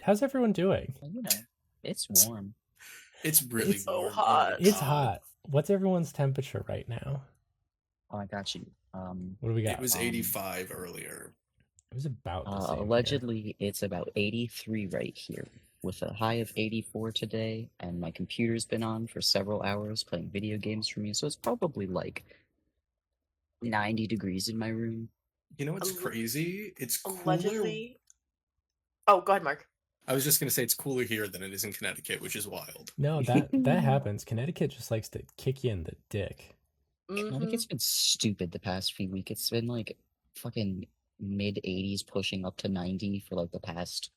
How's everyone doing? Well, it's warm. It's really It's warm. so Oh my hot. It's God. hot. What's everyone's temperature right now? Oh, I got you. What do we It got? was Um, 85 earlier. It was about the same here. allegedly, it's about 83 right here, with a high of 84 today, and my computer's been on for several hours playing video games for me, so it's probably like 90 degrees in my room. You know what's Alle- crazy? It's cooler. Allegedly. Oh, go ahead, Mark. I was just gonna say it's cooler here than it is in Connecticut, which is wild. No, that happens. Connecticut just likes to kick you in the dick. Connecticut's been stupid the past few weeks. It's been like fucking mid 80s pushing up to 90 for like the past,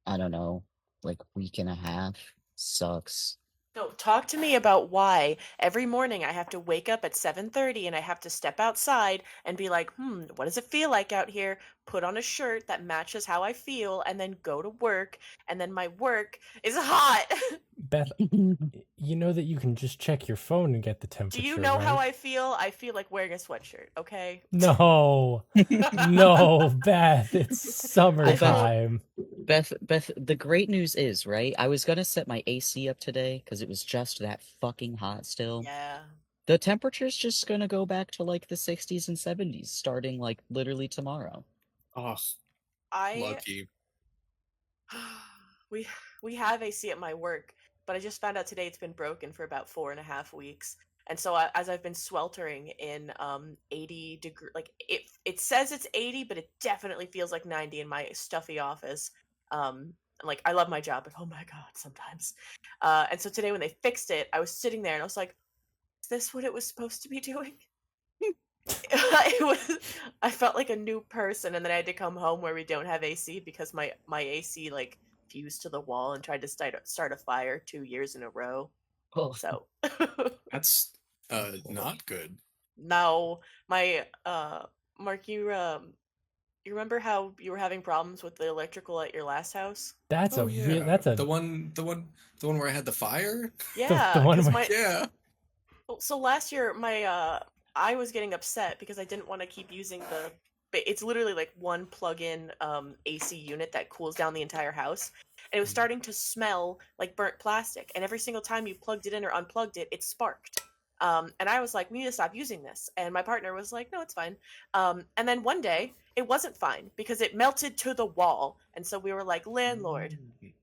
I don't know, like week and a half. Sucks. No, talk to me about why every morning I have to wake up at 7:30 and I have to step outside and be like, what does it feel like out here? Put on a shirt that matches how I feel and then go to work, and then my work is hot. Beth, you know that you can just check your phone and get the temperature, Do you know right? how I feel? I feel like wearing a sweatshirt, okay? No. No, Beth, it's summertime. Beth, the great news is, right? I was gonna set my AC up today because it was just that fucking hot still. Yeah. The temperature's just gonna go back to like the 60s and 70s starting like literally tomorrow. Oh, I lucky. we have AC at my work, but I just found out today it's been broken for about 4.5 weeks. And so as I've been sweltering in 80 degree, like it says it's 80, but it definitely feels like 90 in my stuffy office. And like I love my job, but oh my god, sometimes. And so today when they fixed it, I was sitting there and I was like, "Is this what it was supposed to be doing?" it was. I felt like a new person, and then I had to come home where we don't have AC because my AC like fused to the wall and tried to start a fire 2 years in a row. Oh, So That's not good. now my Mark, you remember how you were having problems with the electrical at your last house? That's Oh a yeah. real that's a The one where I had the fire? Yeah, one because where- Yeah. so last year my I was getting upset because I didn't want to keep using it's literally like one plug-in AC unit that cools down the entire house. And it was starting to smell like burnt plastic, and every single time you plugged it in or unplugged it, it sparked. And I was like, we need to stop using this. And my partner was like, no, it's fine. And then one day it wasn't fine because it melted to the wall. And so we were like, landlord,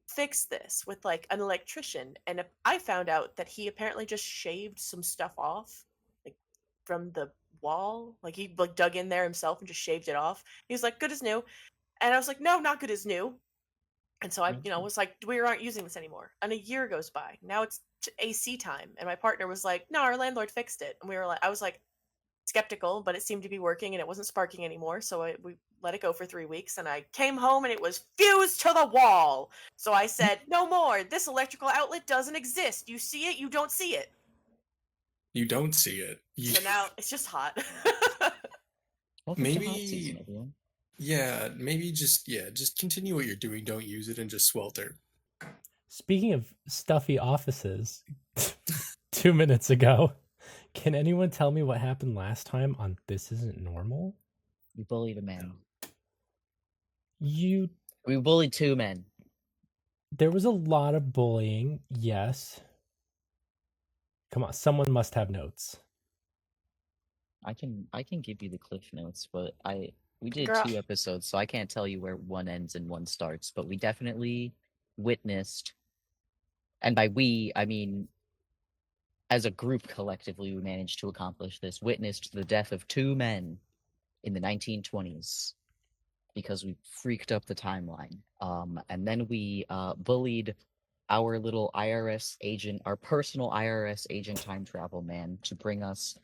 fix this with like an electrician. And I found out that he apparently just shaved some stuff off like from the wall. Like he like dug in there himself and just shaved it off. He was like, good as new. And I was like, no, not good as new. And so I was like, we aren't using this anymore. And a year goes by. Now it's AC time. And my partner was like, no, our landlord fixed it. And I was like skeptical, but it seemed to be working and it wasn't sparking anymore. So we let it go for 3 weeks, and I came home and it was fused to the wall. So I said, no more. This electrical outlet doesn't exist. You see it, you don't see it. You don't see it. So now it's just hot. welcome to hot Maybe- season, everyone. Yeah, maybe just continue what you're doing. Don't use it and just swelter. Speaking of stuffy offices, 2 minutes ago, can anyone tell me what happened last time on This Isn't Normal? We bullied a man. You We bullied 2 men. There was a lot of bullying, yes. Come on, someone must have notes. I can give you the cliff notes, but we did Girl. 2 episodes, so I can't tell you where one ends and one starts. But we definitely witnessed, and by we I mean as a group collectively, we managed to accomplish this. Witnessed the death of 2 men in the 1920s because we freaked up the timeline. And then we bullied our little IRS agent, our personal IRS agent time travel man, to bring us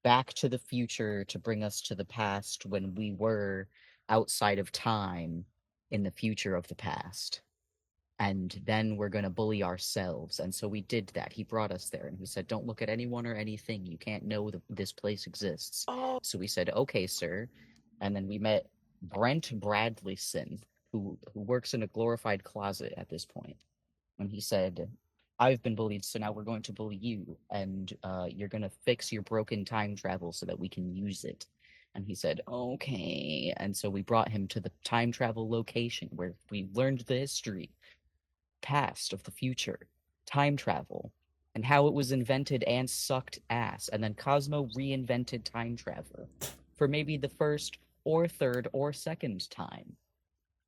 back to the future, to bring us to the past when we were outside of time in the future of the past. And then we're going to bully ourselves. And so we did that. He brought us there and he said, don't look at anyone or anything. You can't know this place exists. Oh, So we said, okay, sir. And then we met Brent Bradleyson, who works in a glorified closet at this point. And he said, I've been bullied, so now we're going to bully you, and you're going to fix your broken time travel so that we can use it. And he said, okay. And so we brought him to the time travel location where we learned the history, past of the future, time travel, and how it was invented and sucked ass. And then Cosmo reinvented time travel for maybe the first or third or second time.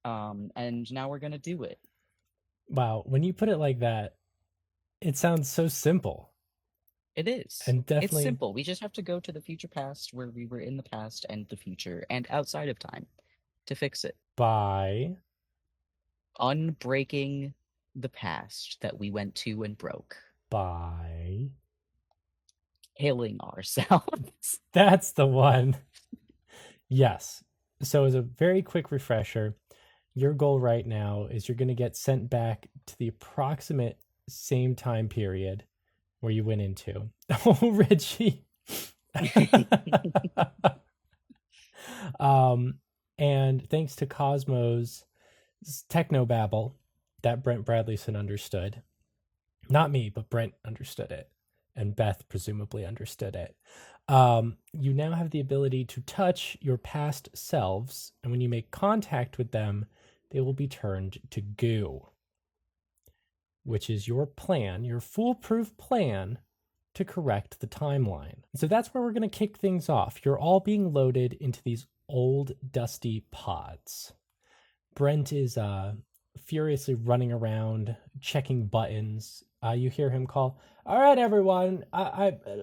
And now we're gonna do it. Wow, when you put it like that, it sounds so simple. It is. And It's definitely simple. We just have to go to the future past where we were in the past and the future and outside of time to fix it. by Unbreaking the past that we went to and broke. by Killing ourselves. that's the one. Yes. So as a very quick refresher, your goal right now is you're going to get sent back to the approximate same time period where you went into. Oh, Richie. And thanks to Cosmo's technobabble that Brent Bradleyson understood. Not me, but Brent understood it. And Beth presumably understood it. You now have the ability to touch your past selves, and when you make contact with them, they will be turned to goo, which is your plan, your foolproof plan to correct the timeline. So that's where we're going to kick things off. You're all being loaded into these old, dusty pods. Brent is furiously running around, checking buttons. You hear him call, "All right, everyone,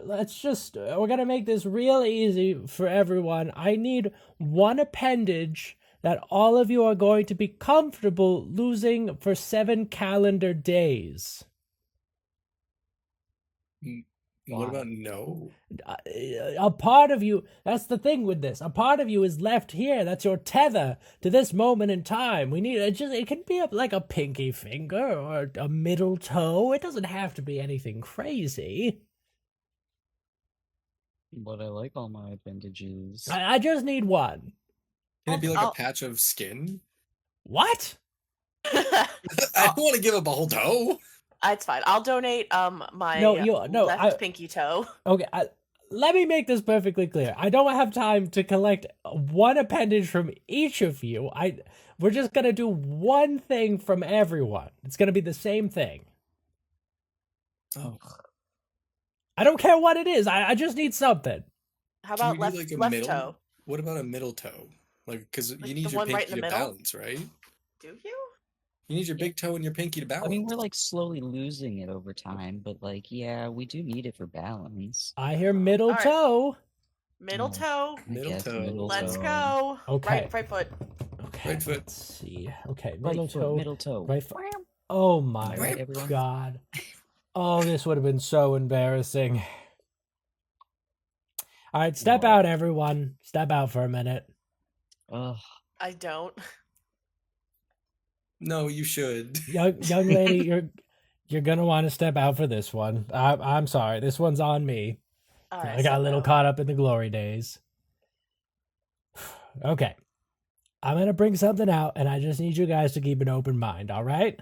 let's just, we're going to make this real easy for everyone. I need one appendage that all of you are going to be comfortable losing for 7 calendar days." What about no? A part of you, that's the thing with this, a part of you is left here. That's your tether to this moment in time. We need it can be like a pinky finger or a middle toe. It doesn't have to be anything crazy. But I like all my appendages. I just need one. Can it be like I'll- a patch of skin? What? I don't want to give up a whole toe. It's fine. I'll donate my No, left pinky toe. Okay, let me make this perfectly clear. I don't have time to collect one appendage from each of you. We're just gonna do one thing from everyone. It's gonna be the same thing. Oh, I don't care what it is. I just need something. How Can about you do, left like, a left middle? toe? What about a middle toe? Like, because Like you need the your one right pinky in the to middle? balance, right? Do you? You need your big toe and your pinky to balance. I mean, we're like slowly losing it over time, but like, yeah, we do need it for balance. I hear middle All right. toe. Middle Oh, toe. I Middle guess toe. middle Let's toe. go. Okay. Right foot. Okay. Right foot. Let's see. Okay, Right middle foot, toe. middle toe. Right foot. Oh my Right, everyone? god. Oh, this would have been so embarrassing. All right, step What? out, everyone. Step out for a minute. Ugh. I don't. No, you should. Young lady, you're gonna want to step out for this one. I'm sorry. This one's on me. All right, I got so a little no. caught up in the glory days. Okay. I'm gonna bring something out, and I just need you guys to keep an open mind, all right?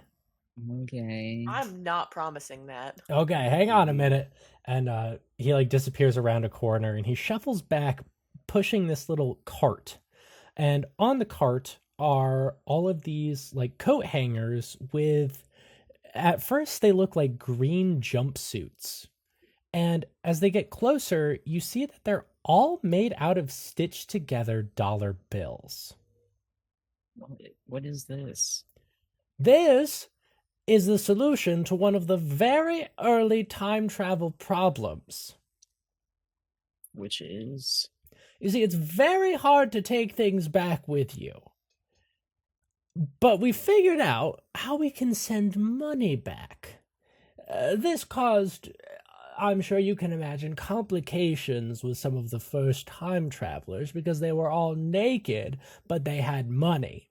Okay. I'm not promising that. Okay, hang on a minute. And he like disappears around a corner and he shuffles back, pushing this little cart. And on the cart are all of these like coat hangers with, at first they look like green jumpsuits. And as they get closer, you see that they're all made out of stitched together dollar bills. What is this? This is the solution to one of the very early time travel problems. Which is? You see, it's very hard to take things back with you. But we figured out how we can send money back. This caused, I'm sure you can imagine, complications with some of the first time travelers because they were all naked, but they had money.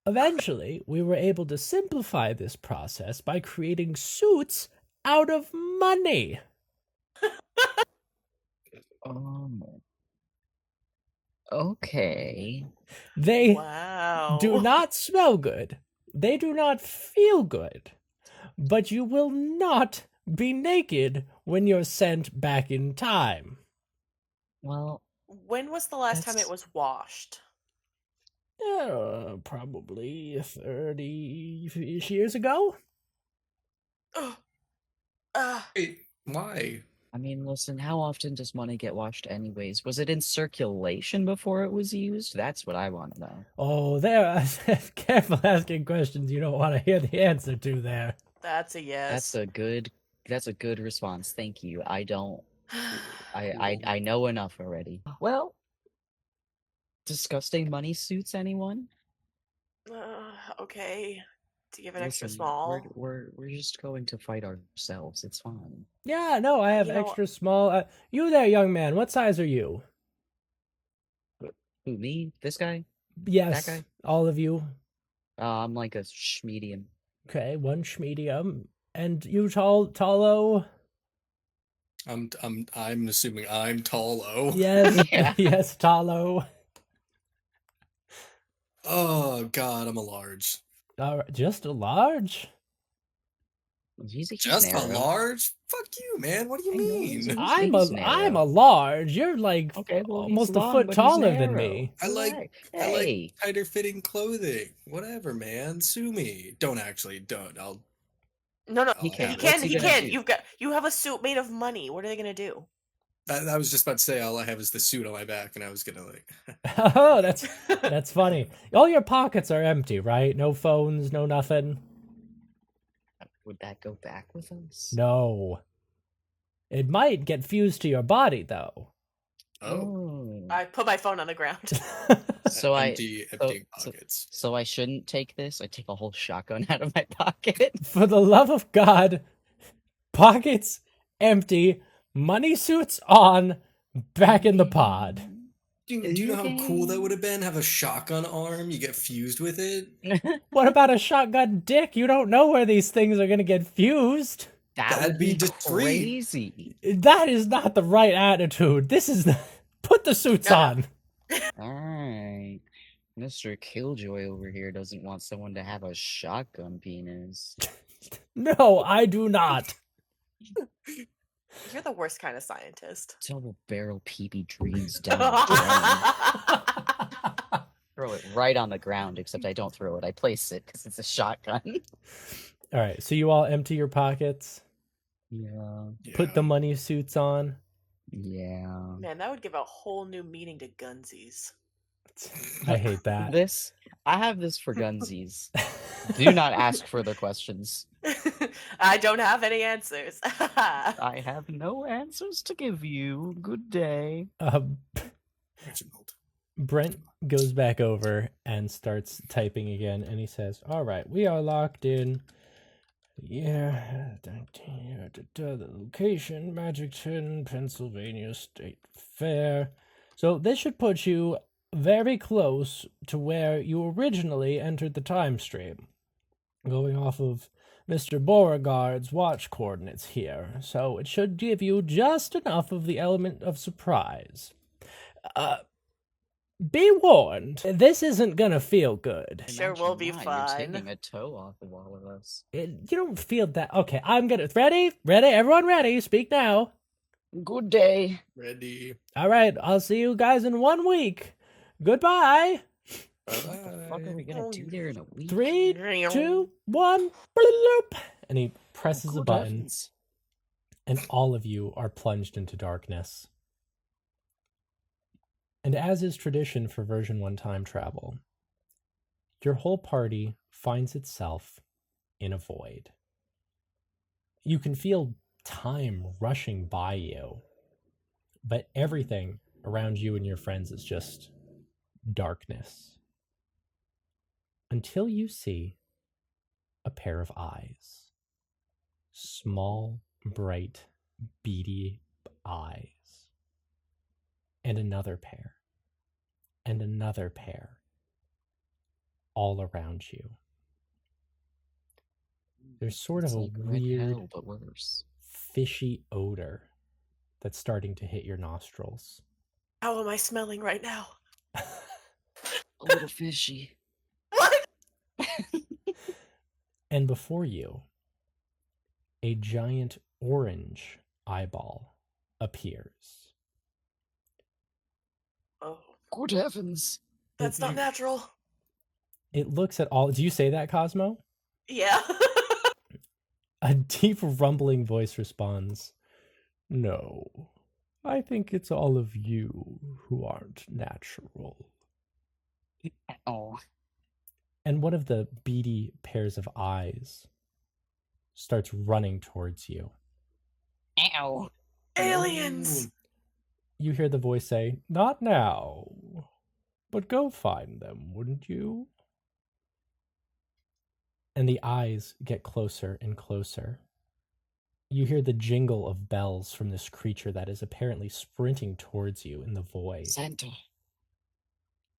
Eventually, we were able to simplify this process by creating suits out of money. Okay. They Wow. do not smell good. They do not feel good. But you will not be naked when you're sent back in time. Well, When was the last time it That's- was washed? Probably 30-ish years ago. Ugh. Wait, why? I mean, listen, how often does money get washed anyways? Was it in circulation before it was used? That's what I want to know. Oh, there. Careful asking questions you don't want to hear the answer to there. That's a yes. That's a good response. Thank you. I don't I know enough already. Well, disgusting money suits anyone? Okay. To give an extra Listen, small. we're just going to fight ourselves. It's fine. Yeah, no, I have You know- extra small. You there, young man. What size are you? Who, me? This guy? Yes, guy? all of you. I'm like a medium. Okay, one medium. And you tallo? I'm assuming I'm tall-o. Yes, Yeah. yes, tallo. Oh god, I'm a large. All right, just a large. He's Just a narrow. large? Fuck you, man. What do you I know, mean? he's- I'm he's a narrow. large. You're like Okay, well, he's almost a long, foot but he's taller than narrow. me. I like Alright. I Hey. like tighter fitting clothing. Whatever, man. Sue me. Don't. I'll No, Oh, he yeah, can. what's He he gonna can. do? You have a suit made of money. What are they gonna do? I was just about to say all I have is the suit on my back, and I was gonna like Oh, that's funny. All your pockets are empty, right? No phones, no nothing. Would that go back with us? No. It might get fused to your body, though. oh, I put my phone on the ground. So empty so- pockets. So I shouldn't take this. I take a whole shotgun out of my pocket. For the love of God, pockets empty, money suits on, back in the pod. Do you know how cool that would have been? Have a shotgun arm, you get fused with it. What about a shotgun dick? You don't know where these things are going to get fused. That That'd would be be discreet. crazy. That is not the right attitude. This is put the suits No. on. Alright. Mr. Killjoy over here doesn't want someone to have a shotgun penis. No, I do not. You're the worst kind of scientist. Double barrel PB dreams down the drain. Throw it right on the ground, except I don't throw it. I place it because it's a shotgun. All right, so you all empty your pockets, Yeah. put the money suits on. Yeah. Man, that would give a whole new meaning to gunsies. I hate that. I have this for gunsies. Do not ask further questions. I don't have any answers. I have no answers to give you. Good day. Reginald. Brent goes back over and starts typing again, and he says, "All right, we are locked in. Yeah, the location, Magicton, Pennsylvania State Fair. So this should put you very close to where you originally entered the time stream, going off of Mr. Beauregard's watch coordinates here. So it should give you just enough of the element of surprise. Be warned, this isn't gonna feel good. Sure will be Imagine fine. You're taking a toe off of all of us. You don't feel that. Okay, I'm gonna. Ready? Everyone ready? Speak now. Good day. Ready. All right, I'll see you guys in 1 week. Goodbye. What the fuck are we gonna do there in a week? 3, 2, 1. Bloop. And he presses a Good button, heavens. and all of you are plunged into darkness. And as is tradition for version 1 time travel, your whole party finds itself in a void. You can feel time rushing by you, but everything around you and your friends is just darkness. Until you see a pair of eyes. Small, bright, beady eyes. And another pair. And another pair. All around you. There's sort of It's a like red weird, hell, but worse. fishy odor that's starting to hit your nostrils. How am I smelling right now? A little fishy. What? And before you, a giant orange eyeball appears. Good heavens. That's not natural. It looks at all. Do you say that, Cosmo? Yeah. A deep rumbling voice responds, "No, I think it's all of you who aren't natural." Oh. And one of the beady pairs of eyes starts running towards you. Ow. Aliens! You hear the voice say, "Not now, but go find them, wouldn't you?" And the eyes get closer and closer. You hear the jingle of bells from this creature that is apparently sprinting towards you in the void. Santa.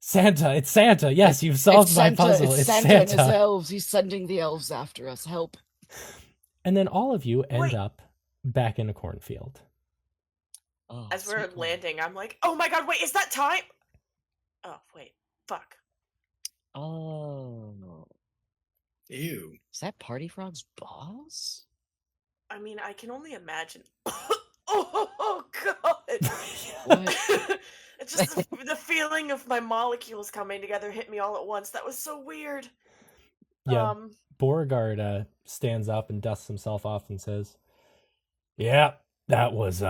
Santa! It's Santa! Yes, you've solved my puzzle. It's Santa and his Santa. elves. He's sending the elves after us. Help. And then all of you end Wait. up back in a cornfield. Oh, As we're sweet boy. landing, I'm like, oh my god, wait, is that time? Oh, wait. Fuck. Oh. Ew. Is that Party Frog's boss? I mean, I can only imagine. Oh, god. What? It's just the feeling of my molecules coming together hit me all at once. That was so weird. Yeah, Beauregard stands up and dusts himself off and says, "Yeah, that was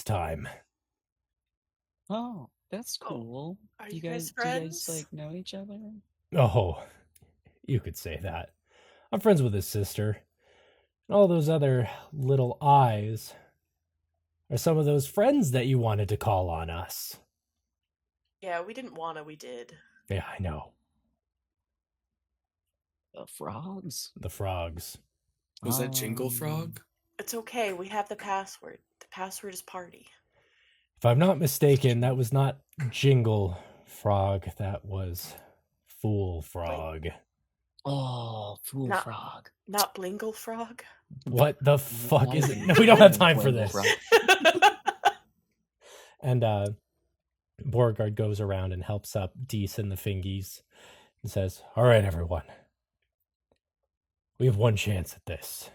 time." Oh, that's cool. Are Do you guys do you guys friends? like know each other? Oh, you could say that. I'm friends with his sister. And all those other little eyes are some of those friends that you wanted to call on us. Yeah, we didn't wanna, we did. Yeah, I know. The frogs? The frogs. Was that Jingle Frog? It's okay, we have the password. The password is party. If I'm not mistaken, that was not Jingle Frog. That was Fool Frog. Oh, Fool Not- Frog. Not Blingle Frog? What the fuck Why is would- it? No, we don't have why time would for Blingle this. Frog- And Beauregard goes around and helps up Deese and the Fingies and says, "All right, everyone. We have one chance at this.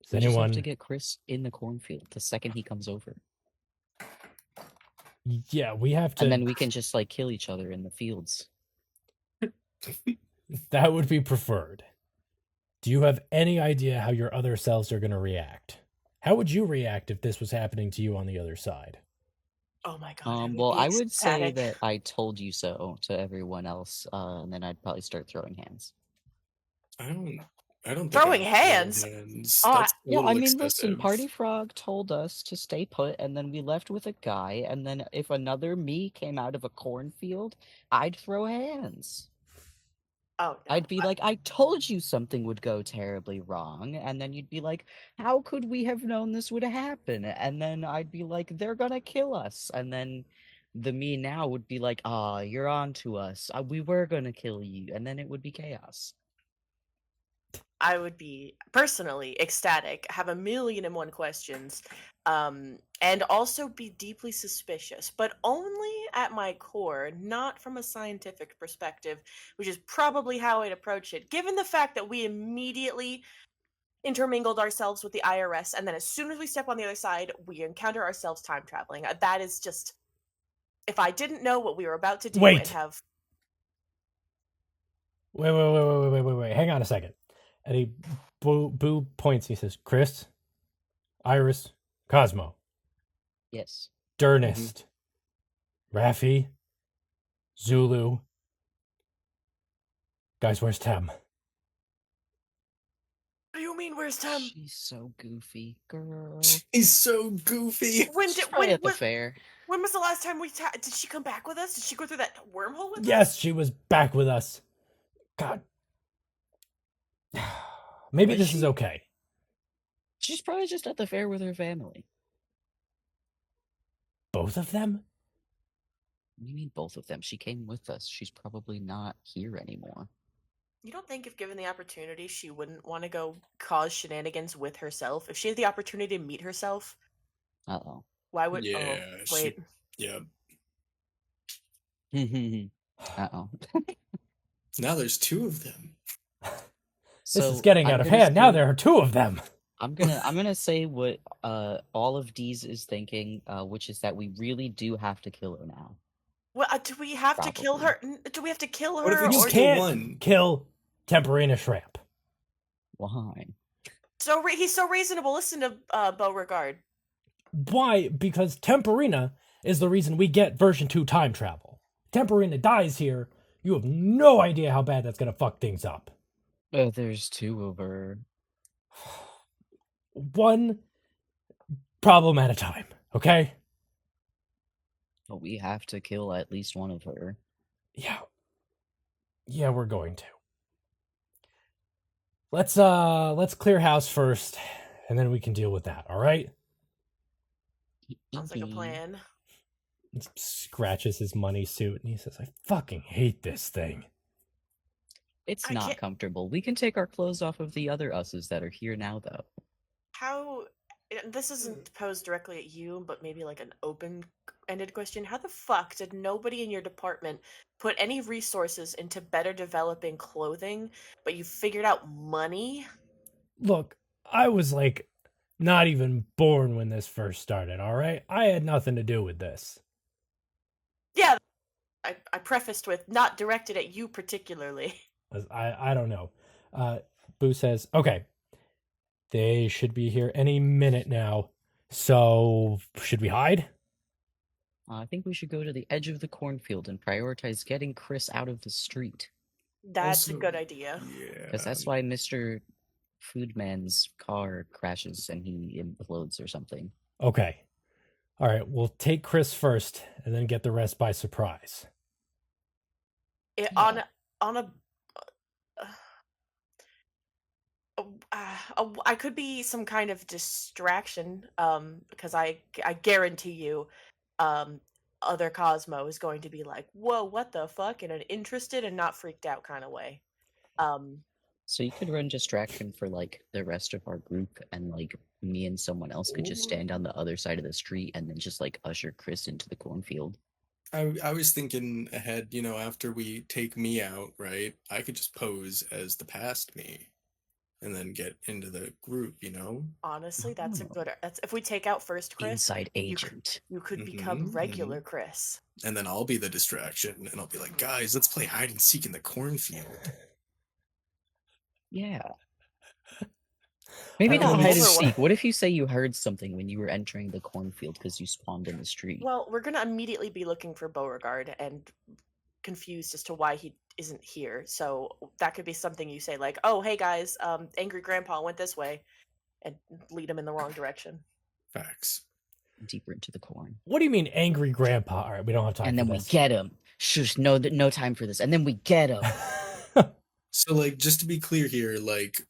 Does We just anyone..." have to get Chris in the cornfield the second he comes over. Yeah, we have to... And then we can just, like, kill each other in the fields. That would be preferred. Do you have any idea how your other selves are going to react? How would you react if this was happening to you on the other side? Oh my god. Well, I would say ecstatic. that I told you so to everyone else, and then I'd probably start throwing hands. I don't think Throwing I'd throw hands? hands. Oh, That's a Yeah, little I mean, listen, excessive. Party Frog told us to stay put, and then we left with a guy, and then if another me came out of a cornfield, I'd throw hands. Oh, no. I'd be like, I told you something would go terribly wrong, and then you'd be like, how could we have known this would happen? And then I'd be like, they're gonna kill us, and then the me now would be like, you're on to us. We were gonna kill you, and then it would be chaos. I would be personally ecstatic, have 1,000,001 questions, and also be deeply suspicious, but only at my core, not from a scientific perspective, which is probably how I'd approach it, given the fact that we immediately intermingled ourselves with the IRS, and then as soon as we step on the other side, we encounter ourselves time traveling. That is just, if I didn't know what we were about to do and Wait. have... Wait. Hang on a second. And he Boo points and he says, "Chris, Iris, Cosmo, Yes. Durnest, Raffi, Zulu. Guys, where's Tem?" What do you mean, where's Tem? She's so goofy, girl. He's so goofy. When She's did probably when, at the fair. when was the last time we did she come back with us? Did she go through that wormhole with us? Yes, she was back with us. God. Maybe Was this is she? okay. She's probably just at the fair with her family. Both of them? What do you mean both of them? She came with us. She's probably not here anymore. You don't think if given the opportunity she wouldn't want to go cause shenanigans with herself? If she had the opportunity to meet herself, Uh-oh. why would... Yeah, oh, wait. Yeah. Uh-oh. Now there's two of them. This is getting out of hand. Now there are two of them. I'm gonna say what all of Deez is thinking, which is that we really do have to kill her now. Well, do we have to kill her? Do we have to kill What if her? we You just Or kill can't one? kill Temperina Shrimp. Why? he's so reasonable. Listen to Beauregard. Why? Because Temperina is the reason we get version 2 time travel. Temperina dies here. You have no idea how bad that's gonna fuck things up. There's 2 of her. One problem at a time, okay? But we have to kill at least one of her. Yeah. Yeah, we're going to. Let's clear house first, and then we can deal with that, alright? Sounds like a plan. Scratches his money suit and he says, I fucking hate this thing. It's I not can't- comfortable. We can take our clothes off of the other us's that are here now, though. How? This isn't posed directly at you, but maybe like an open-ended question. How the fuck did nobody in your department put any resources into better developing clothing, but you figured out money? Look, I was like not even born when this first started, alright? I had nothing to do with this. Yeah, I prefaced with not directed at you particularly. I don't know. Boo says, okay, they should be here any minute now. So, should we hide? I think we should go to the edge of the cornfield and prioritize getting Chris out of the street. That's a Also, good idea. Yeah. Because that's why Mr. Foodman's car crashes and he implodes or something. Okay. All right, we'll take Chris first and then get the rest by surprise. On a I could be some kind of distraction, because I guarantee you, other Cosmo is going to be like, "Whoa, what the fuck?" in an interested and not freaked out kind of way. So you could run distraction for like the rest of our group, and like me and someone else could just stand on the other side of the street and then just like usher Chris into the cornfield. I was thinking ahead, after we take me out, right? I could just pose as the past me and then get into the group, Honestly, that's a Oh. good. That's if we take out first Chris, Inside agent. you could become Mhm, regular Chris. And then I'll be the distraction and I'll be like, guys, let's play hide and seek in the cornfield. Yeah. Maybe I not don't hide and know. seek. What if you say you heard something when you were entering the cornfield because you spawned in the street? Well, we're gonna immediately be looking for Beauregard and confused as to why he isn't here. So that could be something you say like, "Oh, hey guys, angry grandpa went this way," and lead him in the wrong direction. Facts. Deeper into the corn. What do you mean, angry grandpa? All right, we don't have time And for then we this. get him. Shush, no time for this. And then we get him. So, like, just to be clear here, like,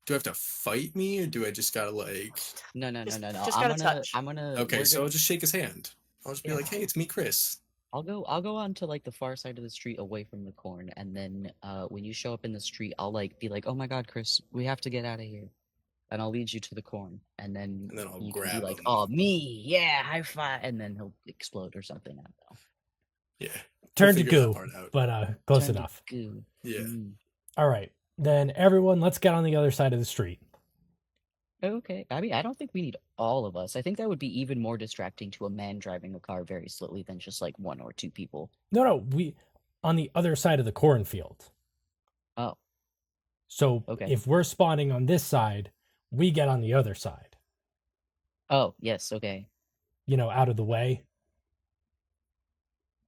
do I have to fight me or do I just gotta, like. No. Just I'm gotta gonna. touch. I'm gonna. Okay, so I'll just shake his hand. I'll just be Yeah. like, hey, it's me, Chris. I'll go on to like the far side of the street away from the corn, and then when you show up in the street, I'll like be like, "Oh my God, Chris, we have to get out of here," and I'll lead you to the corn, and then I'll you can grab be like, him. "Oh, me, yeah, high five," and then he'll explode or something. I don't know. Yeah. Turn We'll to figure that goo, part out. but close Turn to enough. goo. Yeah. Mm. All right, then everyone, let's get on the other side of the street. Okay. I mean, I don't think we need all of us. I think that would be even more distracting to a man driving a car very slowly than just like 1 or 2 people. No, we on the other side of the cornfield. Oh, So Okay. if we're spawning on this side, we get on the other side. oh, yes, okay. Out of the way.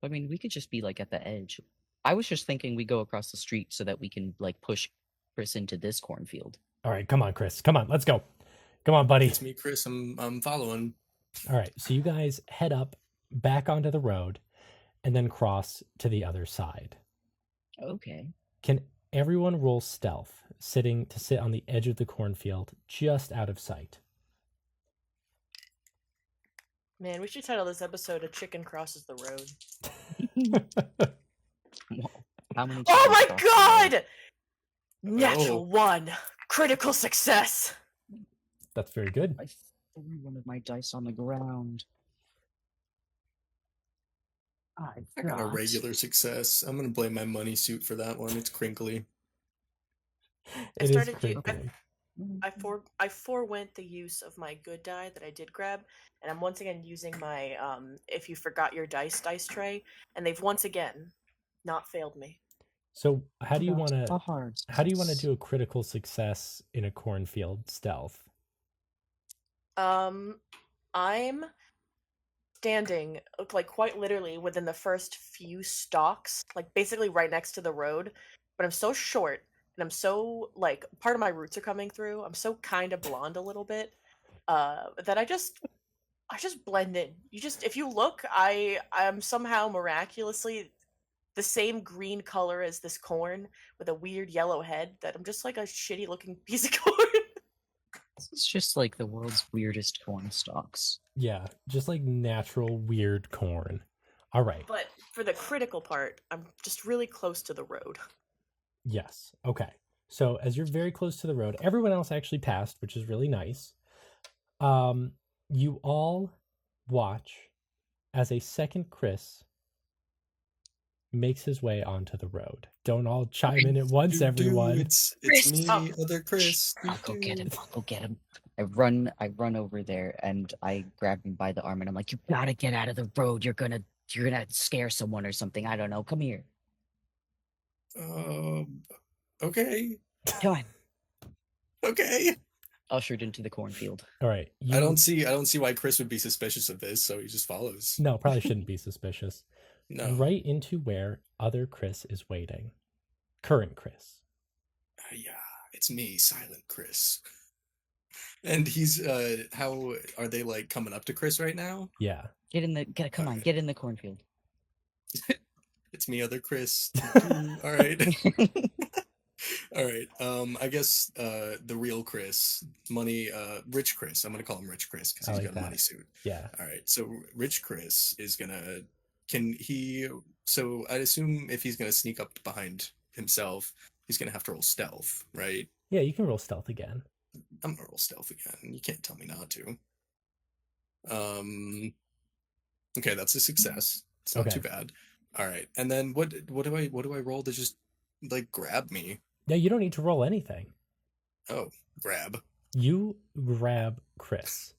I mean, we could just be like at the edge. I was just thinking we go across the street so that we can like push Chris into this cornfield. All right, come on, Chris. Come on, let's go. Come on, buddy. It's me, Chris. I'm following. All right, so you guys head up back onto the road and then cross to the other side. Okay. Can everyone roll stealth, sit on the edge of the cornfield, just out of sight? Man, we should title this episode "A Chicken Crosses the Road." How many Oh chickens my cross the road? god! Natural 1, critical success. That's very good. I threw one of my dice on the ground. I got a regular success. I'm gonna blame my money suit for that one. It's crinkly. It is started crinkly. I forewent the use of my good die that I did grab, and I'm once again using my if you forgot your dice tray, and they've once again not failed me. So how do you Not want a to hard do a critical success in a cornfield stealth? I'm standing like quite literally within the first few stalks, like basically right next to the road, but I'm so short and I'm so like part of my roots are coming through. I'm so kind of blonde a little bit that I just blend in. You just if you look, I'm somehow miraculously the same green color as this corn with a weird yellow head that I'm just like a shitty looking piece of corn. This is just like the world's weirdest corn stalks. Yeah, just like natural weird corn. All right. But for the critical part, I'm just really close to the road. Yes. Okay. So as you're very close to the road, everyone else actually passed, which is really nice. You all watch as a second Chris makes his way onto the road. Don't all chime in at once, everyone. It's Chris, me, oh. other Chris. I'll go get him. I'll go get him. I run over there and I grab him by the arm and I'm like, you gotta get out of the road. You're gonna scare someone or something. I don't know. Come here. Okay. Come on. Okay. Ushered into the cornfield. All right. I don't see why Chris would be suspicious of this, so he just follows. No, probably shouldn't be suspicious. No. Right into where other Chris is waiting. Current Chris. Yeah, it's me, Silent Chris. And he's how are they like coming up to Chris right now? Yeah. Come on, get in the cornfield. It's me, other Chris. All right. All right. I guess the real Chris, Rich Chris. I'm gonna call him Rich Chris because I he's like got a that. money suit. Yeah. All right. So Rich Chris is gonna. Can he? So I'd assume if he's gonna sneak up behind himself, he's gonna have to roll stealth, right? Yeah, you can roll stealth again. I'm gonna roll stealth again. You can't tell me not to. Okay, that's a success. It's not Okay. too bad. All right, and then what do I roll to just like grab me? Yeah, you don't need to roll anything. Oh, grab. You grab Chris,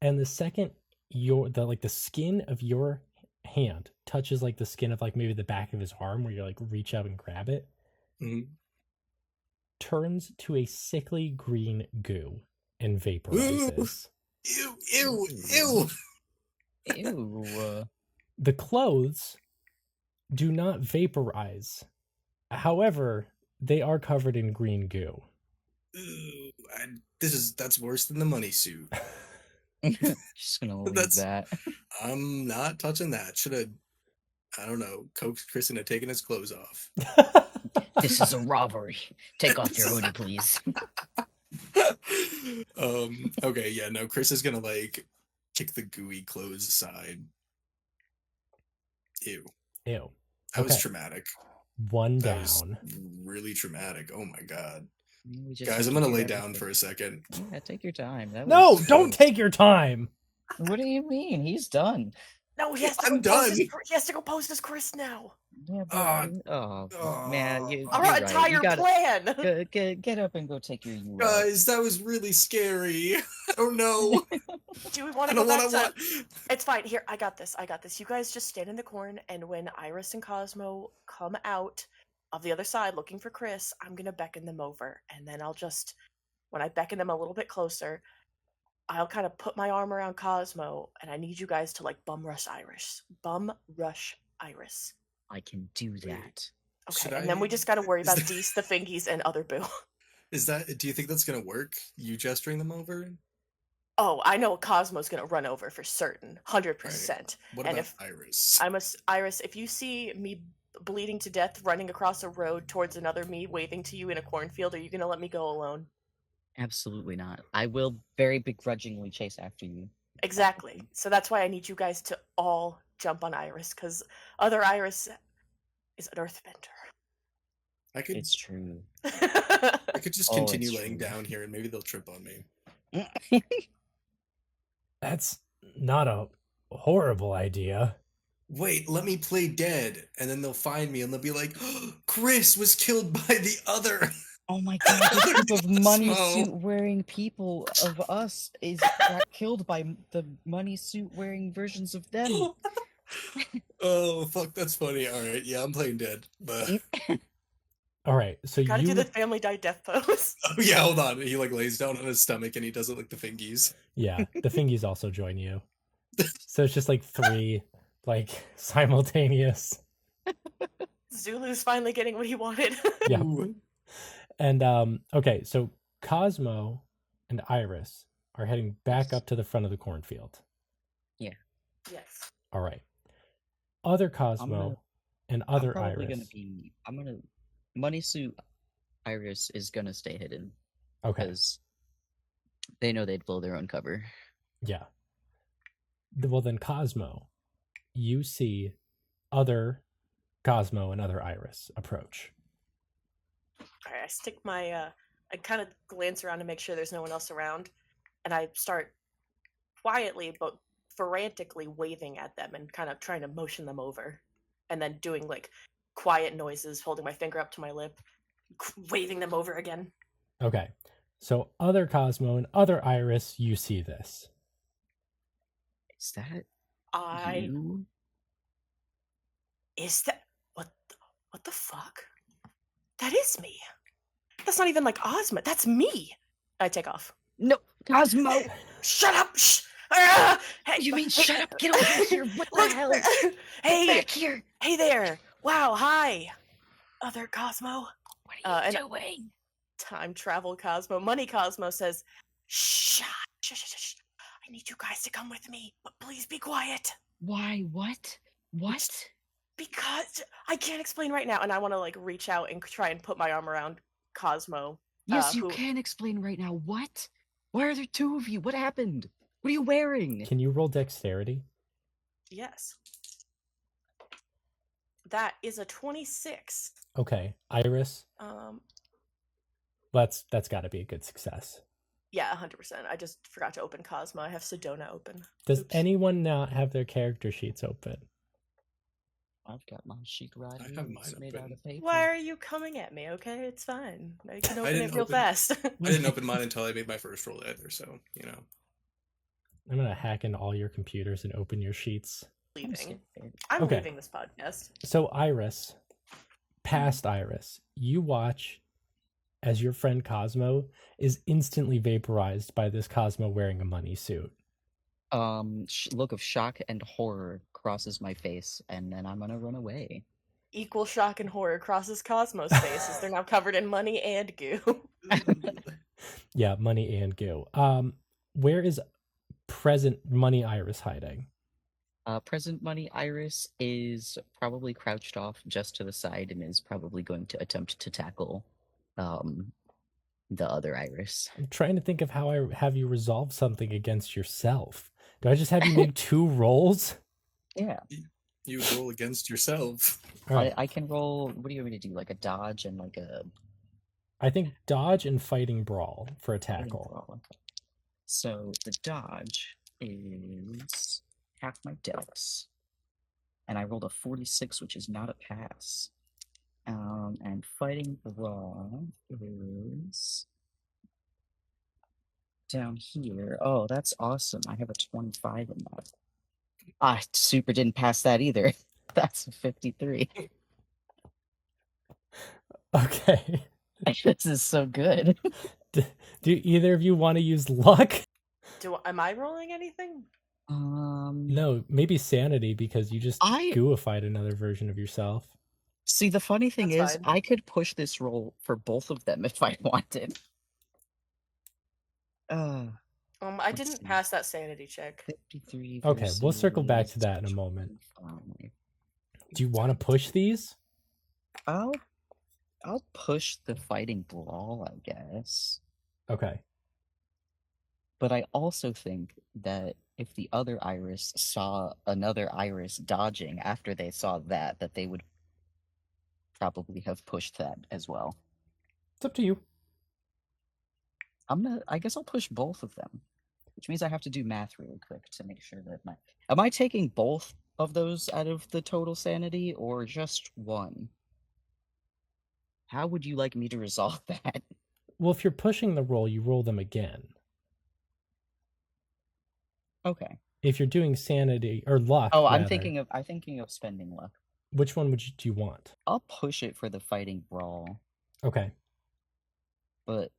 and the second the skin of your hand touches like the skin of like maybe the back of his arm, where you like reach up and grab it, turns to a sickly green goo and vaporizes. Ew! Ew! Ew! Ew. The clothes do not vaporize. However, they are covered in green goo. Ooh, that's worse than the money suit. Just gonna leave That's- that. I'm not touching that. Should have, I don't know, coaxed Chris into taking his clothes off. This is a robbery. Take off your hoodie, please. Okay, yeah, no, Chris is gonna like kick the gooey clothes aside. Ew. Ew. That was Okay. traumatic. One That was down. really traumatic. Oh my god. We just Guys, have I'm to gonna do lay everything. down for a second. Yeah, take your time. No, was- don't take your time. What do you mean? He's done. No, he has to I'm go post done. he has to go post as Chris now. Yeah, but, man, Oh. Our you're right. entire You gotta plan. get up and go take your U. Guys, that was really scary. I don't know. Do we want I to go don't back want to? to watch. It's fine. Here, I got this. You guys just stand in the corn, and when Iris and Cosmo come out of the other side looking for Chris, I'm gonna beckon them over, and then when I beckon them a little bit closer, I'll kind of put my arm around Cosmo, and I need you guys to like bum rush Iris. Bum rush Iris. I can do that. Okay, Should and then we I- just gotta worry is about that- Deese, the Fingies, and other boo. Do you think that's gonna work? You gesturing them over? Oh, I know Cosmo's gonna run over for certain, 100%. What And about if Iris? Iris, if you see me bleeding to death running across a road towards another me waving to you in a cornfield, are you gonna let me go alone? Absolutely not. I will very begrudgingly chase after you. Exactly. So that's why I need you guys to all jump on Iris, because other Iris is an earthbender. I could It's true. I could just Oh, continue it's laying true. down here and maybe they'll trip on me. That's not a horrible idea. Wait, let me play dead, and then they'll find me and they'll be like, oh, Chris was killed by the other. Oh my god, the group of money Smo. suit wearing people of us got killed by the money suit wearing versions of them. Oh fuck, that's funny. All right, yeah, I'm playing dead. But All right, so Gotta do you the Family Die death pose. oh yeah, hold on. He like lays down on his stomach and he does it like the fingies. yeah, the fingies also join you. So it's just like 3 like simultaneous. Zulu's finally getting what he wanted. Yeah. Ooh. And okay, so Cosmo and Iris are heading back up to the front of the cornfield. Yes. All right. Other Cosmo and other I'm probably Iris. money suit Iris is gonna stay hidden Okay. because they know they'd blow their own cover. Yeah. Well, then Cosmo, you see other Cosmo and other Iris approach. All right, I stick my I kind of glance around to make sure there's no one else around, and I start quietly but frantically waving at them and kind of trying to motion them over, and then doing like quiet noises, holding my finger up to my lip, waving them over again. Okay. So other Cosmo and other Iris, you see this. Is that I you? is that what the fuck? That is me. That's not even like Ozma. That's me. I take off. No, Cosmo! Shut up! Shh! Ah! Hey, You mean hey, shut up? Get over here! What the look- hell? Hey, Get back here! hey there! Wow, hi, other Cosmo. What are you and- doing? Time travel Cosmo. Money Cosmo says, shh, shh, shh, shh. I need you guys to come with me, but please be quiet. Why? What? What? Because I can't explain right now, and I want to like reach out and try and put my arm around Cosmo. Yes, you who- can explain right now. What? Why are there 2 of you? What happened? What are you wearing? Can you roll dexterity? Yes. That is a 26. Okay. Iris, that's got to be a good success. Yeah, 100%. I just forgot to open Cosmo. I have Sedona open. Does Oops. anyone not have their character sheets open? I've got my sheet right I here. have It's mine made out open. of paper. Why are you coming at me? Okay, it's fine. I can I open didn't it real open- fast. I didn't open mine until I made my first roll either, so you know. I'm going to hack into all your computers and open your sheets. I'm Leaving. scared. I'm Okay. leaving this podcast. So Iris, past Iris, you watch as your friend Cosmo is instantly vaporized by this Cosmo wearing a money suit. Look of shock and horror crosses my face, and then I'm gonna run away. Equal shock and horror crosses Cosmo's face as they're now covered in money and goo. Yeah, money and goo. Where is present money Iris hiding? Present money Iris is probably crouched off just to the side and is probably going to attempt to tackle the other Iris. I'm trying to think of how I have you resolve something against yourself. Do I just have you make 2 rolls? Yeah. You would roll against yourself. All right. I can roll. What do you want me to do? Like a dodge and like a I think dodge and fighting brawl for a fighting tackle. brawl, okay. So the dodge is half my dex, and I rolled a 46, which is not a pass. And fighting brawl is down here. Oh, that's awesome! I have a 25 in that. I super didn't pass that either. That's a 53. Okay. This is so good. Do either of you want to use luck? Am I rolling anything? No, maybe sanity because you just I gooified another version of yourself. see. The funny thing That's is, fine. I could push this roll for both of them if I wanted. I Let's didn't see. pass that sanity check. 53. Okay, we'll circle back to versus that in a moment. 25. Do you want to push these? I'll push the fighting brawl, I guess. Okay. But I also think that if the other Iris saw another Iris dodging after they saw that they would probably have pushed that as well. It's up to you. I guess I'll push both of them, which means I have to do math really quick to make sure that am I taking both of those out of the total sanity or just one? How would you like me to resolve that? Well, if you're pushing the roll, you roll them again. Okay. If you're doing sanity or luck, Oh, I'm rather, thinking of spending luck. which one do you want? I'll push it for the fighting brawl, Okay. but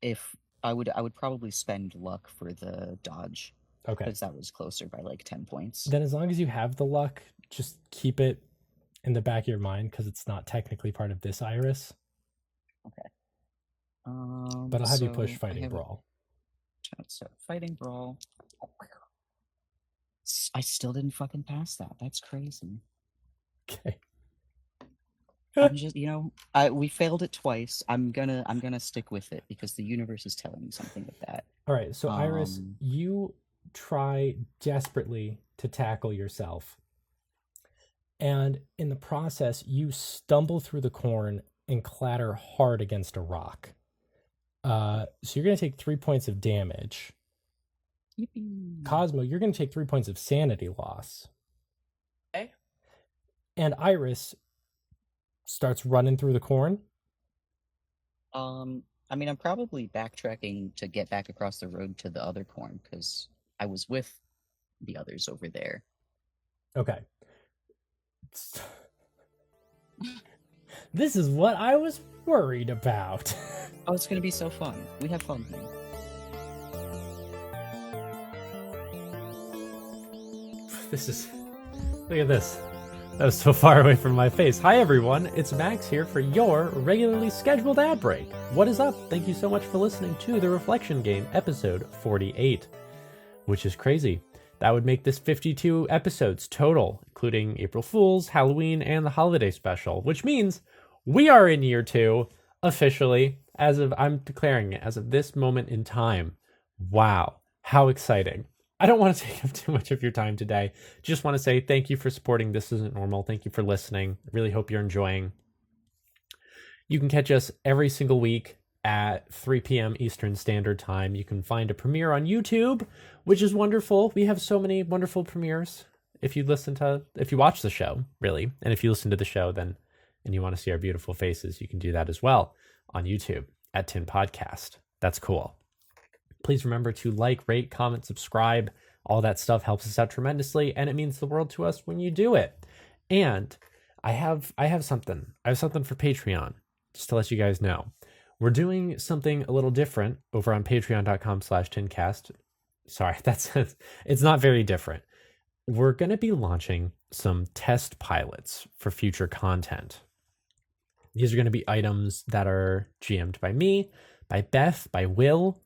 if I would probably spend luck for the dodge Okay. because that was closer by like 10 points. Then as long as you have the luck, just keep it in the back of your mind because it's not technically part of this iris. Okay. But I'll have you push so I fighting have brawl. So fighting brawl. I still didn't fucking pass that. That's crazy. Okay. I'm just, we failed it twice. I'm gonna stick with it because the universe is telling me something with that. All right. So Iris, you try desperately to tackle yourself. And in the process, you stumble through the corn and clatter hard against a rock. So you're going to take 3 points of damage. Yippee. Cosmo, you're going to take 3 points of sanity loss. Okay. And Iris starts running through the corn. I mean, I'm probably backtracking to get back across the road to the other corn because I was with the others over there. Okay. This is what I was worried about. Oh, it's gonna be so fun. We have fun here. Look at this. That was so far away from my face. Hi everyone, it's Max here for your regularly scheduled ad break. What is up? Thank you so much for listening to The Reflection Game, episode 48. Which is crazy. That would make this 52 episodes total, including April Fool's, Halloween, and the holiday special, which means we are in year 2, officially, I'm declaring it, as of this moment in time. Wow, how exciting. I don't want to take up too much of your time today. Just want to say thank you for supporting This Isn't Normal. Thank you for listening. I really hope you're enjoying. You can catch us every single week at 3 p.m. Eastern Standard Time. You can find a premiere on YouTube, which is wonderful. We have so many wonderful premieres. If you watch the show, really, and if you listen to the show, and you want to see our beautiful faces, you can do that as well on YouTube at Tin Podcast. That's cool. Please remember to like, rate, comment, subscribe. All that stuff helps us out tremendously, and it means the world to us when you do it. And I have something. I have something for Patreon, just to let you guys know. We're doing something a little different over on patreon.com/tincast. Sorry, it's not very different. We're going to be launching some test pilots for future content. These are going to be items that are GM'd by me, by Beth, by Will,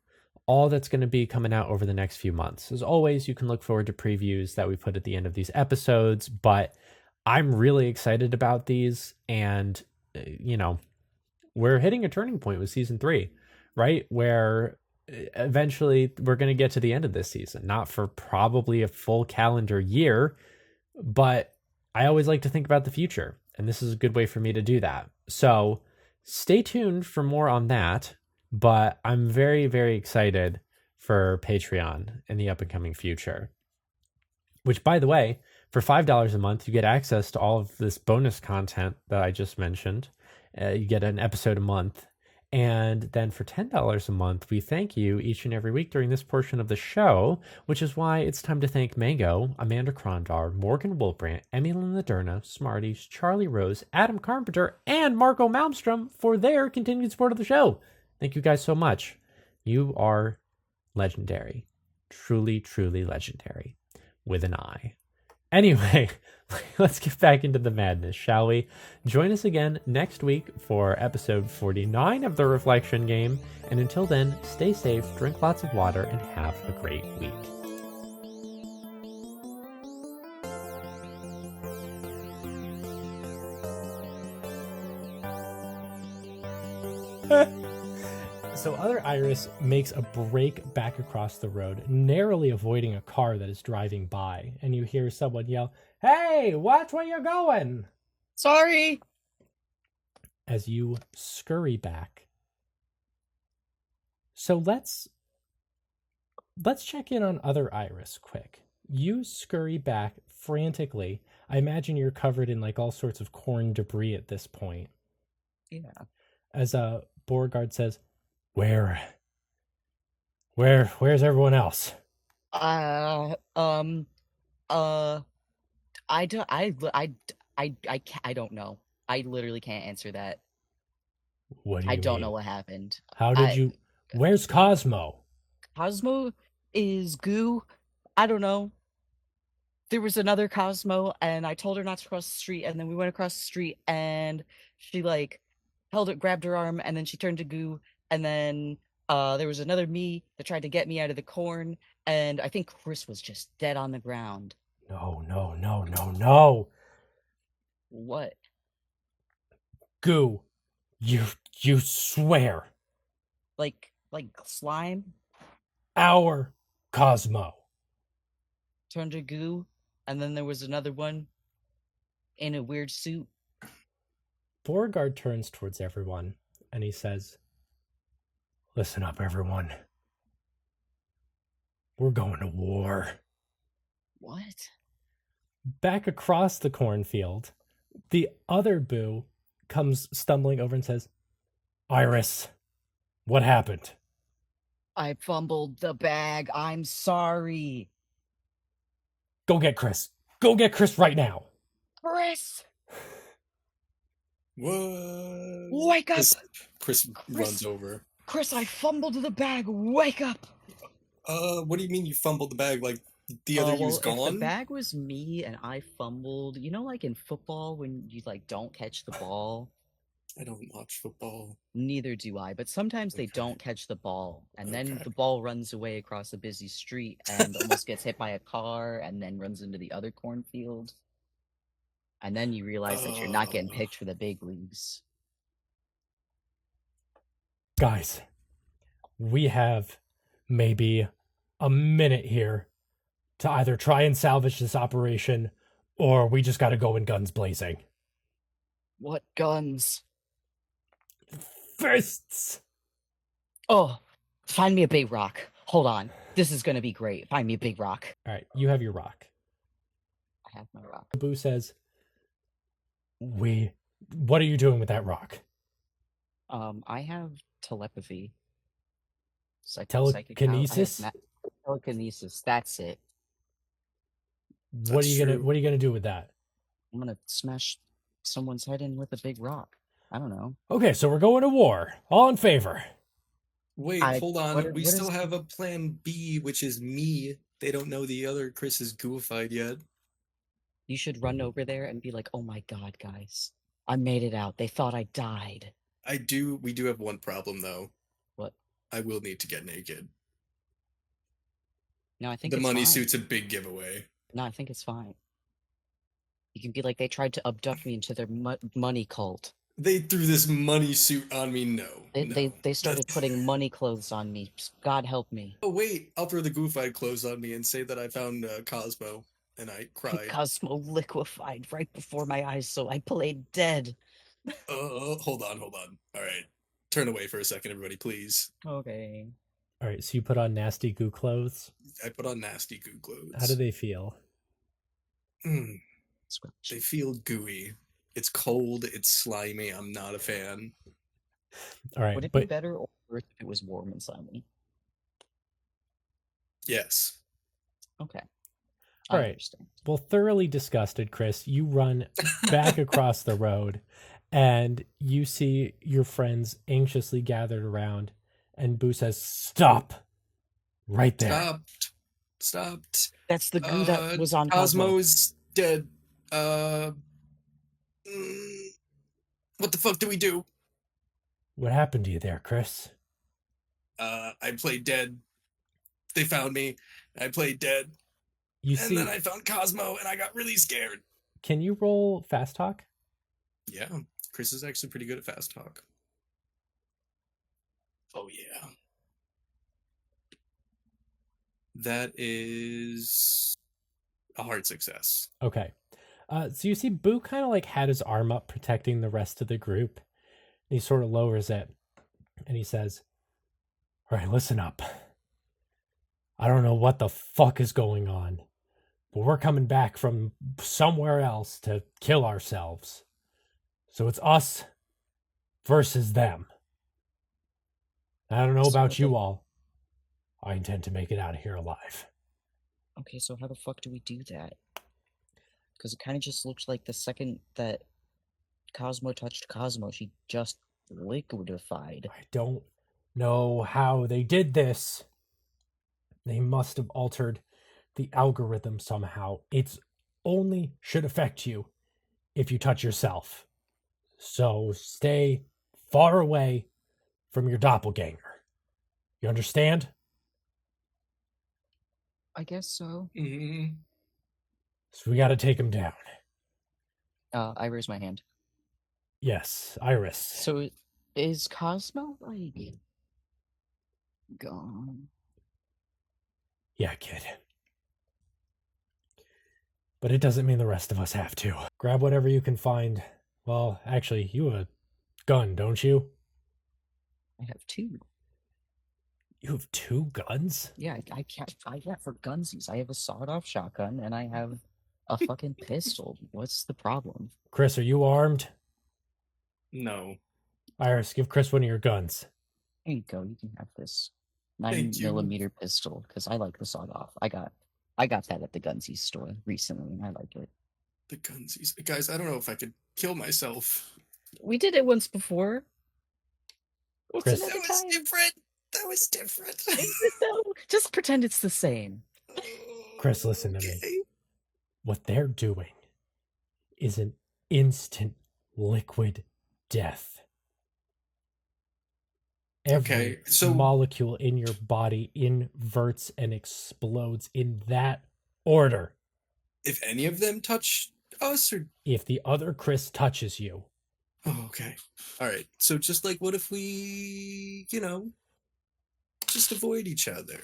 all that's going to be coming out over the next few months. As always, you can look forward to previews that we put at the end of these episodes, but I'm really excited about these, and, we're hitting a turning point with season 3, right? Where eventually we're going to get to the end of this season, not for probably a full calendar year, but I always like to think about the future, and this is a good way for me to do that. So stay tuned for more on that, but I'm very, very excited for Patreon in the up and coming future, which, by the way, for $5 a month, you get access to all of this bonus content that I just mentioned. You get an episode a month. And then for $10 a month, we thank you each and every week during this portion of the show, which is why it's time to thank Mango, Amanda Krondar, Morgan Wilbrandt, Emily Laderna, Smarties, Charlie Rose, Adam Carpenter, and Marco Malmstrom for their continued support of the show. Thank you guys so much. You are legendary. Truly, truly legendary. With an I. Anyway, let's get back into the madness, shall we? Join us again next week for episode 49 of The Reflection Game. And until then, stay safe, drink lots of water, and have a great week. So Other Iris makes a break back across the road, narrowly avoiding a car that is driving by, and you hear someone yell, "Hey, watch where you're going!" Sorry! As you scurry back. So let's check in on Other Iris quick. You scurry back frantically. I imagine you're covered in like all sorts of corn debris at this point. Yeah. As Beauregard says, Where's everyone else? Uh, um, I don't, I don't know. I literally can't answer that. What do I you don't mean? know what happened. How did I you... Where's Cosmo? Cosmo is goo. I don't know. There was another Cosmo, and I told her not to cross the street, and then we went across the street, and she like grabbed her arm, and then she turned to goo, and then there was another me that tried to get me out of the corn, and I think Chris was just dead on the ground. No. What? Goo. You swear. Like slime Our Cosmo. turned to goo, and then there was another one in a weird suit. Beauregard turns towards everyone, and he says, Listen up, everyone. We're going to war. What? Back across the cornfield, the other Boo comes stumbling over and says, Iris, what happened? I fumbled the bag. I'm sorry. Go get Chris. Go get Chris right now. Chris! What? Wake up! Chris runs over. Chris, I fumbled the bag. Wake up! What do you mean you fumbled the bag? Like the other you was If the gone? bag was me and I fumbled, you know, like in football when you like don't catch the ball. I don't watch football. Neither do I, but sometimes they Okay. don't catch the ball, and then Okay. the ball runs away across a busy street and almost gets hit by a car, and then runs into the other cornfield. And then you realize that you're not getting picked for the big leagues. Guys, we have maybe a minute here to either try and salvage this operation, or we just gotta go in guns blazing. What guns? Fists! Oh, find me a big rock. Hold on. This is gonna be great. Find me a big rock. Alright, you have your rock. I have my rock. Boo says, what are you doing with that rock? I have telepathy. Telekinesis? Telekinesis, that's it. What are you true. gonna do with that? I'm gonna smash someone's head in with a big rock. I don't know. Okay, so we're going to war. All in favor. Wait, hold on. We what still is- have a plan B, which is me. They don't know the other Chris is goofied yet. You should run over there and be like, oh my god, guys. I made it out. They thought I died. We do have one problem though. What? I will need to get naked. No, I think The it's money fine. suit's a big giveaway. No, I think it's fine. You can be like, they tried to abduct me into their money cult. They threw this money suit on me. No. They started That's- putting money clothes on me. God help me. Oh wait, I'll throw the goofied clothes on me and say that I found Cosmo, and I cried. Cosmo liquefied right before my eyes, so I played dead. Hold on. All right, turn away for a second, everybody, please. Okay. Alright, so you put on nasty goo clothes. I put on nasty goo clothes. How do they feel? Scratch. They feel gooey. It's cold. It's slimy. I'm not a fan. Alright, Would it be but better or worse if it was warm and sunny? Yes. Okay. All I right. understand. well, thoroughly disgusted, Chris, you run back across the road and you see your friends anxiously gathered around, and Boo says, Stop! Right there. Stopped. That's the goo that was on Cosmo. Cosmo's dead. What the fuck do we do? What happened to you there, Chris? I played dead. They found me. I played dead. You And see, then I found Cosmo and I got really scared. can you roll fast talk? Yeah, Chris is actually pretty good at fast talk. Oh yeah. That is a hard success. Okay. So you see Boo kind of like had his arm up protecting the rest of the group. And he sort of lowers it and he says, All right, listen up. I don't know what the fuck is going on, but we're coming back from somewhere else to kill ourselves. So it's us versus them. I don't know So about what you the- all. I intend to make it out of here alive. Okay, so how the fuck do we do that? Because it kind of just looks like the second that Cosmo touched Cosmo, she just liquefied. I don't know how they did this. They must have altered the algorithm somehow. It's only should affect you if you touch yourself. So stay far away from your doppelganger. You understand? I guess so. Mm, So we gotta take him down. I raise my hand. Yes, Iris. So is Cosmo like gone? Yeah, kid. But it doesn't mean the rest of us have to. Grab whatever you can find. Well, actually, you have a gun, don't you? I have two. You have 2 guns? Yeah, I can't. I got for gunsies. I have a sawed-off shotgun and I have a fucking pistol. What's the problem? Chris, are you armed? no. Iris, give Chris one of your guns. Here you go. You can have this Thank you. 9mm pistol because I like the sawed-off. I got that at the gunsies store recently and I like it. The gunsies. Guys, I don't know if I could kill myself. We did it once before. What's Chris. another That was time? different. That was different. No, just pretend it's the same. Chris, listen to me. Okay. What they're doing is an instant liquid death. Every Okay, so- molecule in your body inverts and explodes in that order. If any of them touch us, or If the other Chris touches you, oh, okay, all right. So just like, what if we, just avoid each other?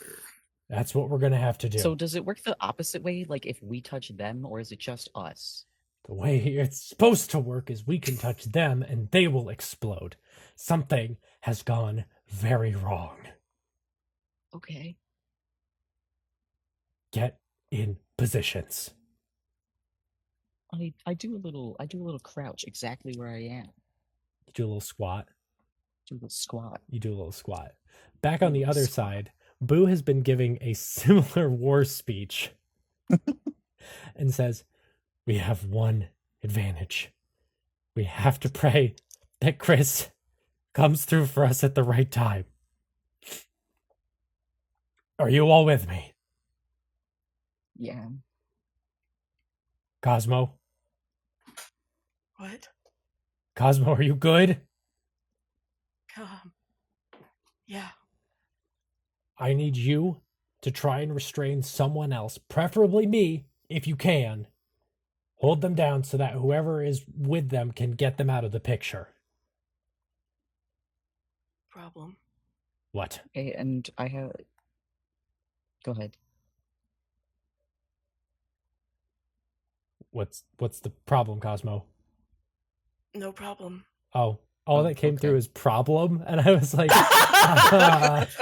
that's what we're going to have to do. So does it work the opposite way? Like if we touch them, or is it just us? The way it's supposed to work is we can touch them and they will explode. Something has gone very wrong. Okay. Get in positions. I do a little crouch exactly where I am. You do a little squat. Do a little squat. You do a little squat. Back on the other Squat. side, Boo has been giving a similar war speech and says, "We have one advantage. We have to pray that Chris comes through for us at the right time." Are you all with me? Yeah. Cosmo? What? Cosmo, are you good? Yeah. I need you to try and restrain someone else, preferably me, if you can. Hold them down so that whoever is with them can get them out of the picture. Problem. What? Okay, and I have. Go ahead. What's the problem, Cosmo? No problem. Oh, all Oh, that came okay. through is problem, and I was like,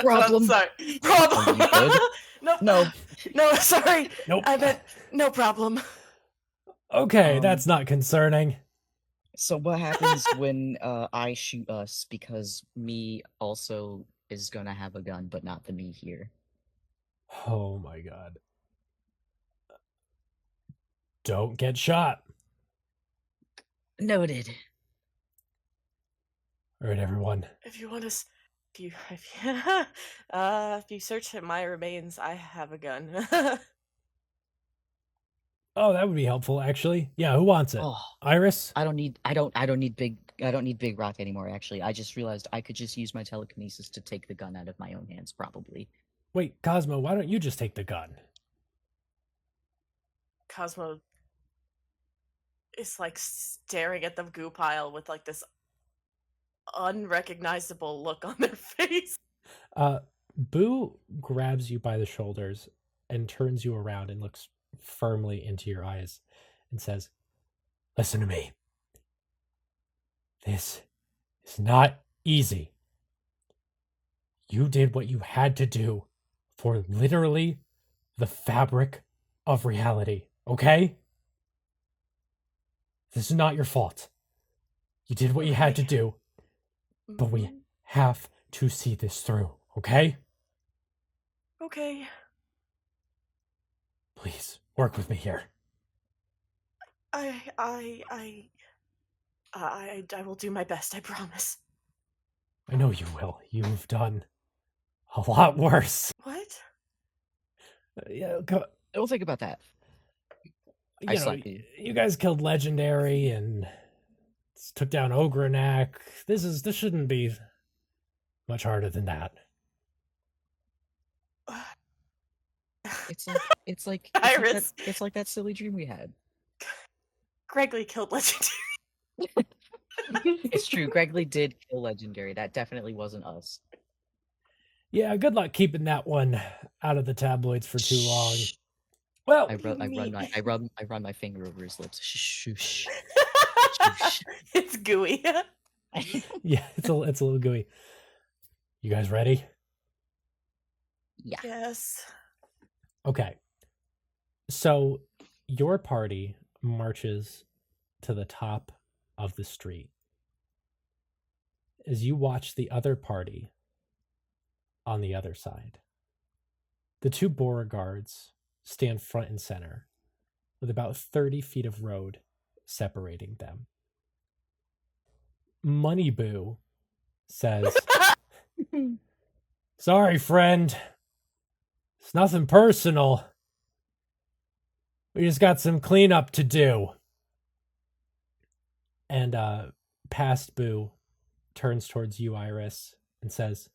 Problem. Sorry. Are you Problem. good? Nope. No. No, sorry. nope. I meant no problem. Okay, that's not concerning. So what happens when I shoot us because me also is gonna have a gun, but not the me here? Oh my god. Don't get shot. Noted. All right, everyone. If you want to, if you search my remains, I have a gun. Oh, that would be helpful, actually. Yeah, who wants it? Oh, Iris? I don't need big rock anymore. Actually, I just realized I could just use my telekinesis to take the gun out of my own hands, probably. Wait, Cosmo, why don't you just take the gun? Cosmo is like staring at the goo pile with like this unrecognizable look on their face. Boo grabs you by the shoulders and turns you around and looks firmly into your eyes and says, "Listen to me. This is not easy. You did what you had to do for literally the fabric of reality, okay? This is not your fault. You did what you had to do. but we Mhm. have to see this through, okay? Okay. Please, work with me here. I will do my best. I promise. I know you will. You've done a lot worse. What? Yeah, Don't think about that. I you know, slap you. you guys killed Legendary and took down Ogranak. This shouldn't be much harder than that. It's like Iris. it's like that silly dream we had. Gregory killed Legendary. It's true. Gregory did kill Legendary. That definitely wasn't us. Yeah, good luck keeping that one out of the tabloids for too long. Well, I run my finger over his lips. Shh. It's gooey. yeah, it's a little gooey. You guys ready? Yeah. Yes. Okay. So your party marches to the top of the street. As you watch the other party on the other side, the two Beauregards stand front and center with about 30 feet of road separating them. Money Boo says, "Sorry, friend. It's nothing personal. We just got some cleanup to do." And past Boo turns towards you, Iris, and says,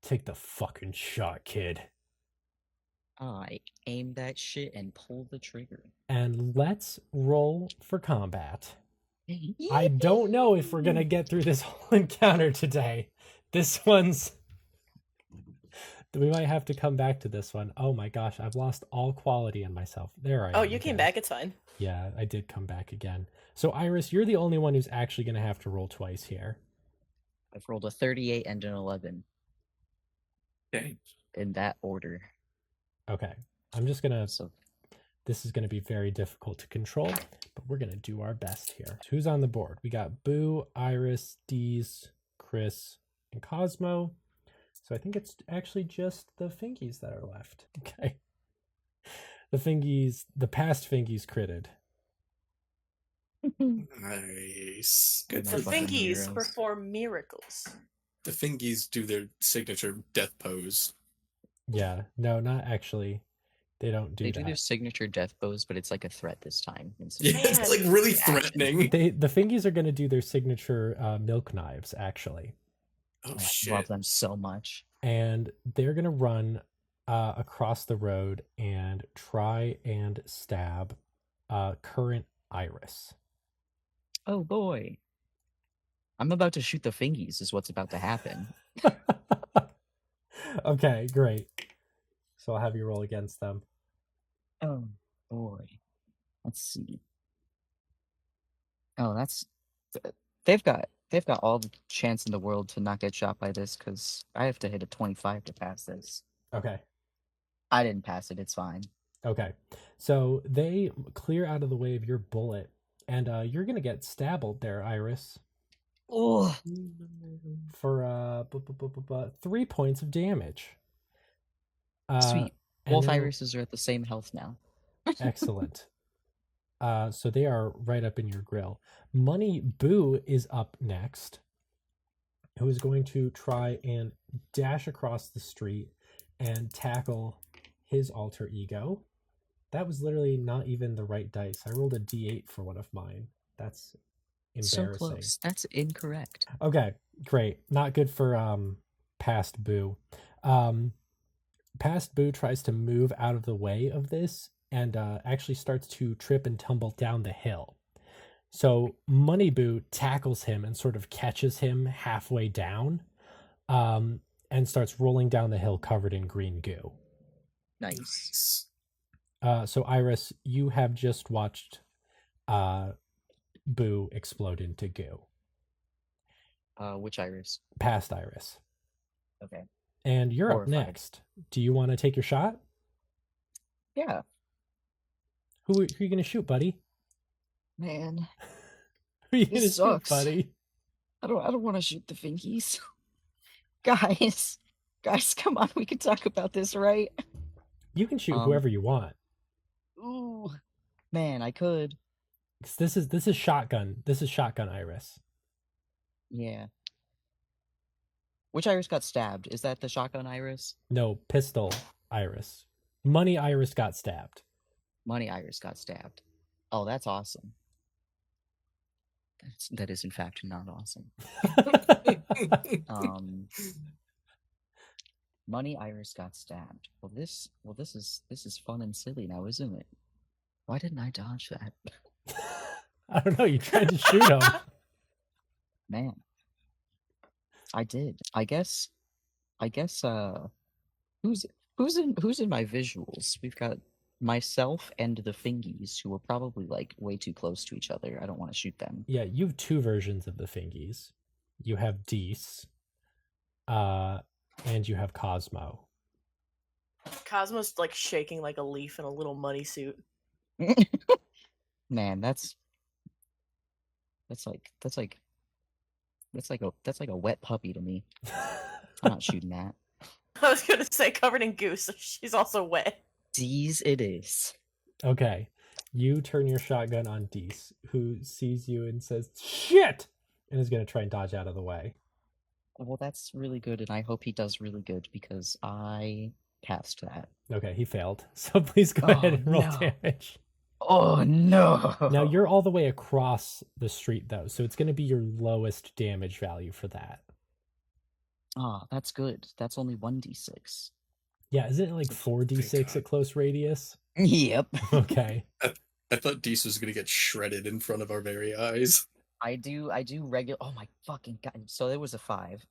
"Take the fucking shot, kid." I aim that shit and pull the trigger. And let's roll for combat. I don't know if we're going to get through this whole encounter today. This one's... We might have to come back to this one. Oh my gosh, I've lost all quality in myself. There I am. Oh, you came again. back. It's fine. Yeah, I did come back again. So, Iris, you're the only one who's actually going to have to roll twice here. I've rolled a 38 and an 11. Okay. In that order. Okay. I'm just going to... So This is going to be very difficult to control, but we're going to do our best here. So who's on the board? We got Boo, Iris, Deez, Chris, and Cosmo. So I think it's actually just the Fingies that are left. Okay. The past Fingies critted. Nice. Good The for fucking them. Fingies heroes. perform miracles. The Fingies do their signature death pose. Yeah, no, not actually. They don't do they that. do their signature death pose, but it's like a threat this time. Yeah, it's like really threatening. The Fingies are going to do their signature milk knives, actually. Oh I shit. love them so much. And they're going to run across the road and try and stab current Iris. Oh boy. I'm about to shoot the fingies is what's about to happen. Okay, great. So I'll have you roll against them. Oh boy. Let's see. Oh, they've got all the chance in the world to not get shot by this because I have to hit a 25 to pass this. Okay. I didn't pass it, it's fine. Okay. So they clear out of the way of your bullet, and you're going to get stabbed there, Iris, Oh, for 3 points of damage. sweet. and Both now- irises are at the same health now. Excellent. So they are right up in your grill. Money Boo is up next, who is going to try and dash across the street and tackle his alter ego. That was literally not even the right dice. I rolled a d8 for one of mine. That's embarrassing. So close. That's incorrect. Okay, great. Not good for past Boo. Past Boo tries to move out of the way of this and actually starts to trip and tumble down the hill. So Money Boo tackles him and sort of catches him halfway down, and starts rolling down the hill covered in green goo. Nice. So Iris, you have just watched Boo explode into goo. Which iris? Past Iris. Okay. And you're up Horrified. next. Do you want to take your shot? Yeah. Who are you going to shoot, buddy? Man. Who are you going to This shoot, sucks. buddy? I don't want to shoot the fingies. Guys, come on, we can talk about this, right? You can shoot whoever you want. Ooh, man, I could. 'Cause this is shotgun. This is shotgun Iris. Yeah. Which Iris got stabbed? Is that the shotgun Iris? No, pistol Iris. Money Iris got stabbed. Money Iris got stabbed. Oh, that's awesome. That is in fact not awesome. Money Iris got stabbed. Well, this is fun and silly now, isn't it? Why didn't I dodge that? I don't know. You tried to shoot him. Man, I did. I guess. Who's in my visuals? We've got myself and the fingies, who are probably like way too close to each other. I don't want to shoot them. Yeah, you have two versions of the fingies. You have Dees, and you have Cosmo. Cosmo's like shaking like a leaf in a little money suit. Man, that's like a wet puppy to me. I'm not shooting that. I was gonna say covered in goose. She's also wet. Dees it is. Okay, you turn your shotgun on Dees, who sees you and says, "Shit!" and is going to try and dodge out of the way. Well, that's really good, and I hope he does really good because I passed that. Okay, he failed. So please go ahead and roll damage. Oh no! Now you're all the way across the street though, so it's going to be your lowest damage value for that. Ah, that's good. That's only 1d6. Yeah, isn't it like 4d6 at close radius? Yep. Okay. I thought Dees was gonna get shredded in front of our very eyes. I do regular. Oh my fucking god! So it was a 5.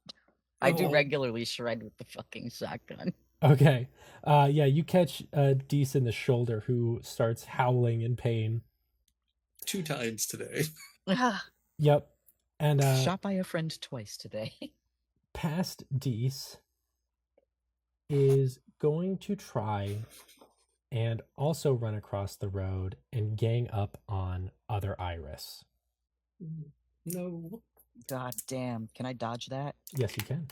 I do regularly shred with the fucking shotgun. Okay. Yeah, you catch Dees in the shoulder, who starts howling in pain. 2 times today. Yep. And shot by a friend twice today. past Dees is going to try and also run across the road and gang up on other Iris. No. God damn. Can I dodge that? Yes, you can.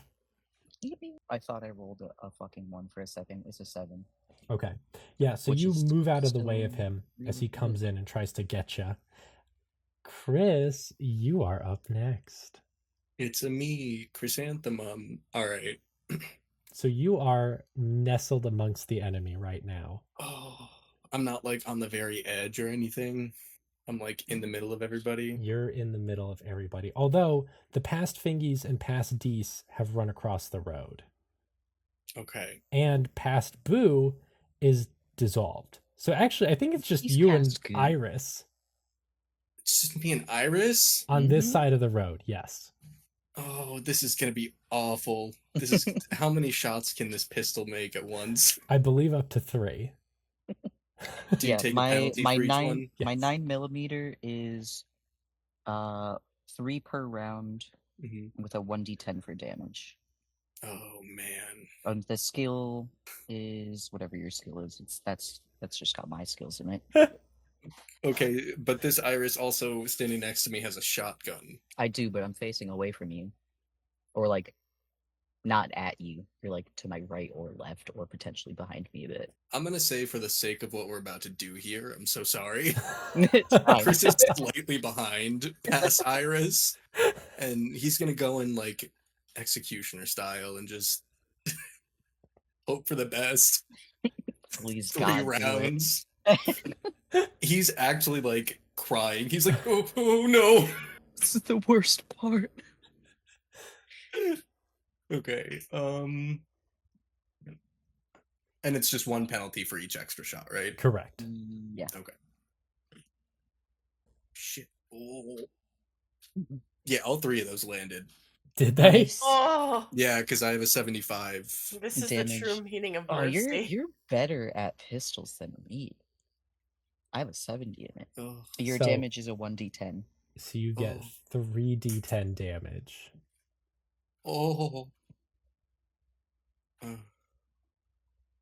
I thought I rolled a fucking 1 for a second. It's a 7. Okay. Yeah, so Which you is move out of the still way of him as he really comes good. in and tries to get you. Chris, you are up next. It's a me, Chrysanthemum. Alright. So you are nestled amongst the enemy right now. Oh, I'm not like on the very edge or anything. I'm like in the middle of everybody. You're in the middle of everybody. Although the past Fingies and past Dees have run across the road. Okay. And past Boo is dissolved. So actually, I think it's just He's you and past Goo. Iris It's just me and Iris? on this Mhm. side of the road. Yes. Oh, this is gonna be awful. This is how many shots can this pistol make at once? I believe up to 3. Do you take a penalty for each one? my Yes. 9mm is 3 per round with a 1d10 for damage. Oh man. The skill is whatever your skill is. That's just got my skills in it. Okay, but this Iris also standing next to me has a shotgun. I do, but I'm facing away from you, or like not at you. You're like to my right or left, or potentially behind me a bit. I'm gonna say, for the sake of what we're about to do here, I'm so sorry. It's fine. Chris is slightly behind past Iris, and he's gonna go in like executioner style and just hope for the best. Please, 3 God, do it. rounds. He's actually like crying. He's like, oh no. This is the worst part. Okay. And it's just 1 penalty for each extra shot, right? Correct. Yeah. Okay. Shit. Oh. Yeah, all 3 of those landed. Did they? Nice. Oh, Yeah, because I have a 75. this is Damage. the true meaning of Oh, mercy. you're better at pistols than me. I have a 70 in it. Oh. Your So- damage is a 1d10. So you get Oh. 3d10 damage. Oh.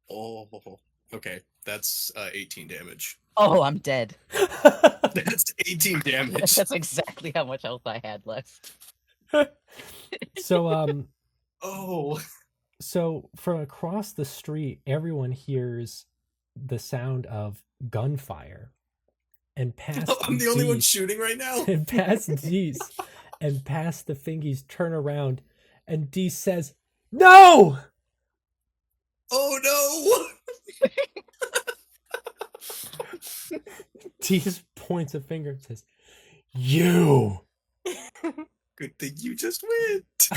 Oh. Okay, that's 18 damage. Oh, I'm dead. That's 18 damage. That's exactly how much health I had left. So Oh, so from across the street, everyone hears the sound of gunfire, and past I'm the only one Dees, shooting right now. and past Dees, and past the fingies turn around, and Dees says, "No!" Oh no! Dees points a finger and says, "You." Good thing you just went.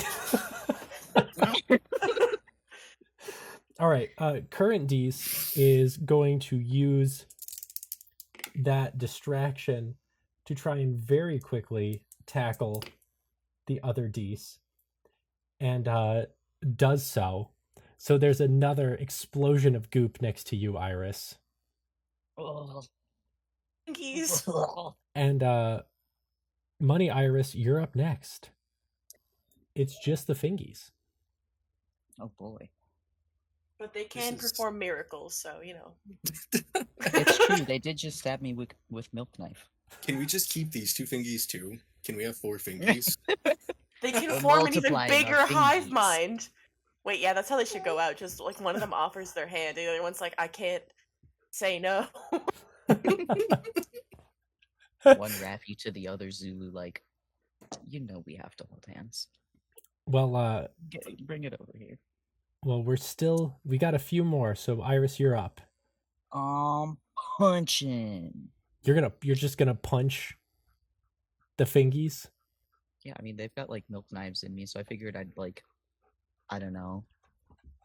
All right. Current Dees is going to use that distraction to try and very quickly tackle the other Dees, and does so. So there's another explosion of goop next to you, Iris. Oh. Fingies. And Money Iris, you're up next. It's just the fingies. Oh boy. But they can This is- perform miracles, so you know. It's true. They did just stab me with milk knife. Can we just keep these 2 fingies too? Can we have 4 fingies? They can We're form an even multiplying our bigger hive fingies. mind. Wait, yeah, that's how they should go out. Just like one of them offers their hand, the other one's like, I can't say no. One Raffi to the other Zulu, like, you know we have to hold hands. Well, Bring it over here. we got a few more. So Iris, you're up. Punching. You're just gonna punch the fingies. Yeah, I mean they've got like milk knives in me, so I figured I'd like, I don't know,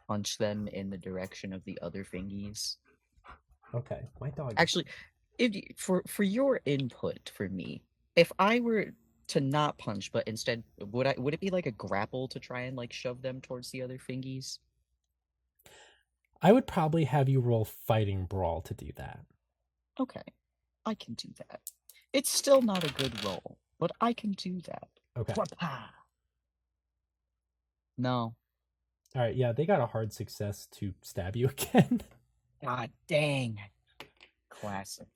punch them in the direction of the other fingies. Okay, my dog. Actually, for your input for me, if I were to not punch, but instead would it be like a grapple to try and like shove them towards the other fingies? I would probably have you roll fighting brawl to do that. Okay, I can do that. It's still not a good roll, but I can do that. Okay. No. All right. Yeah, they got a hard success to stab you again. God dang. Classic.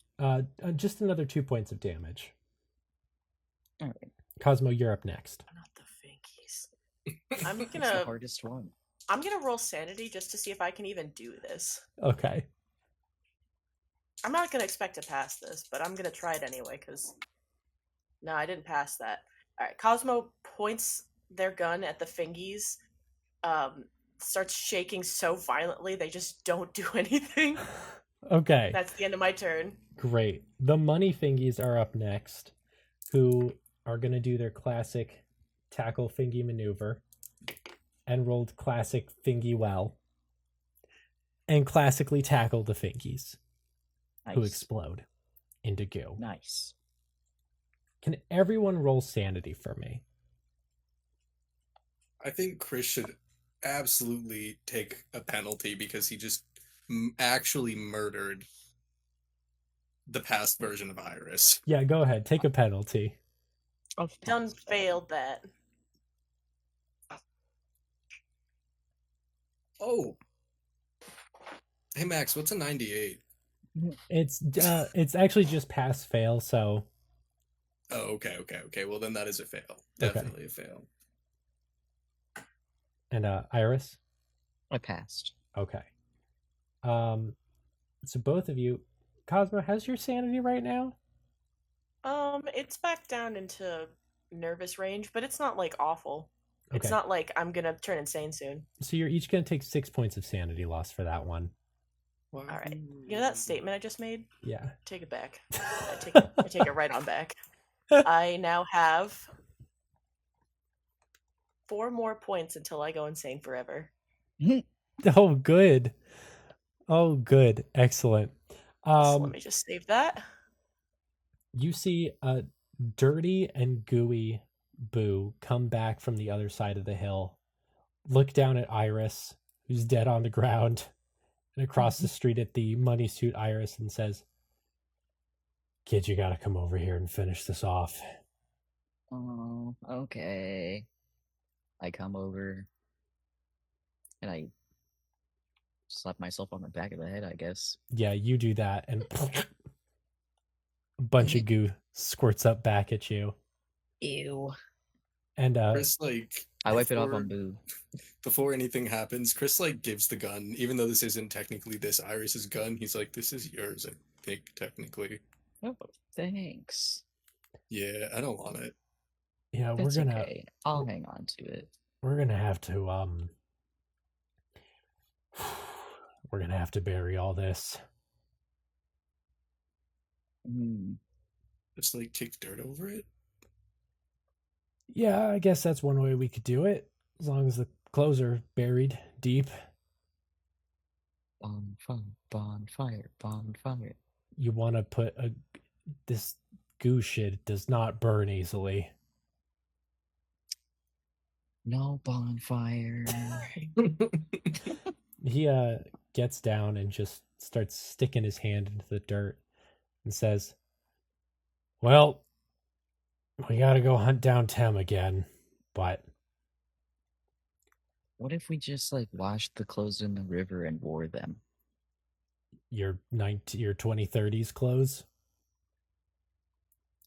Just another 2 points of damage. All right. Cosmo, you're up next. Not the fingies. I'm It's the gonna hardest one. roll sanity just to see if I can even do this. Okay. I'm not gonna expect to pass this, but I'm gonna try it anyway, because no, I didn't pass that. Alright, Cosmo points their gun at the fingies, starts shaking so violently they just don't do anything. Okay. That's the end of my turn. Great. The money fingies are up next, who are going to do their classic tackle fingy maneuver, and rolled classic fingy well, and classically tackle the fingies, Nice. who explode into goo. Nice. Can everyone roll sanity for me? I think Chris should absolutely take a penalty because he just actually murdered the past version of Iris. Yeah, go ahead. Take a penalty. Done failed that. Oh. Hey Max, what's a 98? It's actually just pass fail, so Oh, okay. Well, then that is a fail. Definitely a fail. and Iris? I passed. Okay. So both of you, Cosmo, how's your sanity right now? It's back down into nervous range, but it's not like awful. Okay. It's not like I'm gonna turn insane soon. So you're each going to take 6 points of sanity loss for that one. All right. You know that statement I just made? Yeah. Take it back. I take it right on back. I now have 4 more points until I go insane forever. Oh, good. Oh, good. Excellent. So let me just save that. You see a dirty and gooey Boo come back from the other side of the hill, look down at Iris, who's dead on the ground, and across the street at the money suit Iris, and says, "Kid, you gotta come over here and finish this off." Oh, okay. I come over and I slap myself on the back of the head, I guess. Yeah, you do that, and a bunch of goo squirts up back at you. Ew. And Chris, like, I wipe it off before- on Boo. Before anything happens, Chris like gives the gun, even though this isn't technically this Iris's gun. He's like, "This is yours, I think, technically." Oh, thanks. Yeah, I don't want it. yeah, That's okay. I'll hang on to it. we're gonna have to we're gonna have to bury all this. Hmm. Just like kick dirt over it. Yeah, I guess that's one way we could do it, as long as the clothes are buried deep. Bonfire, bonfire, bonfire. You want to put this goo shit does not burn easily. No bonfire. He gets down and just starts sticking his hand into the dirt and says, "Well, we gotta go hunt down Tem again, but What if we just like washed the clothes in the river and wore them? your 2030s clothes."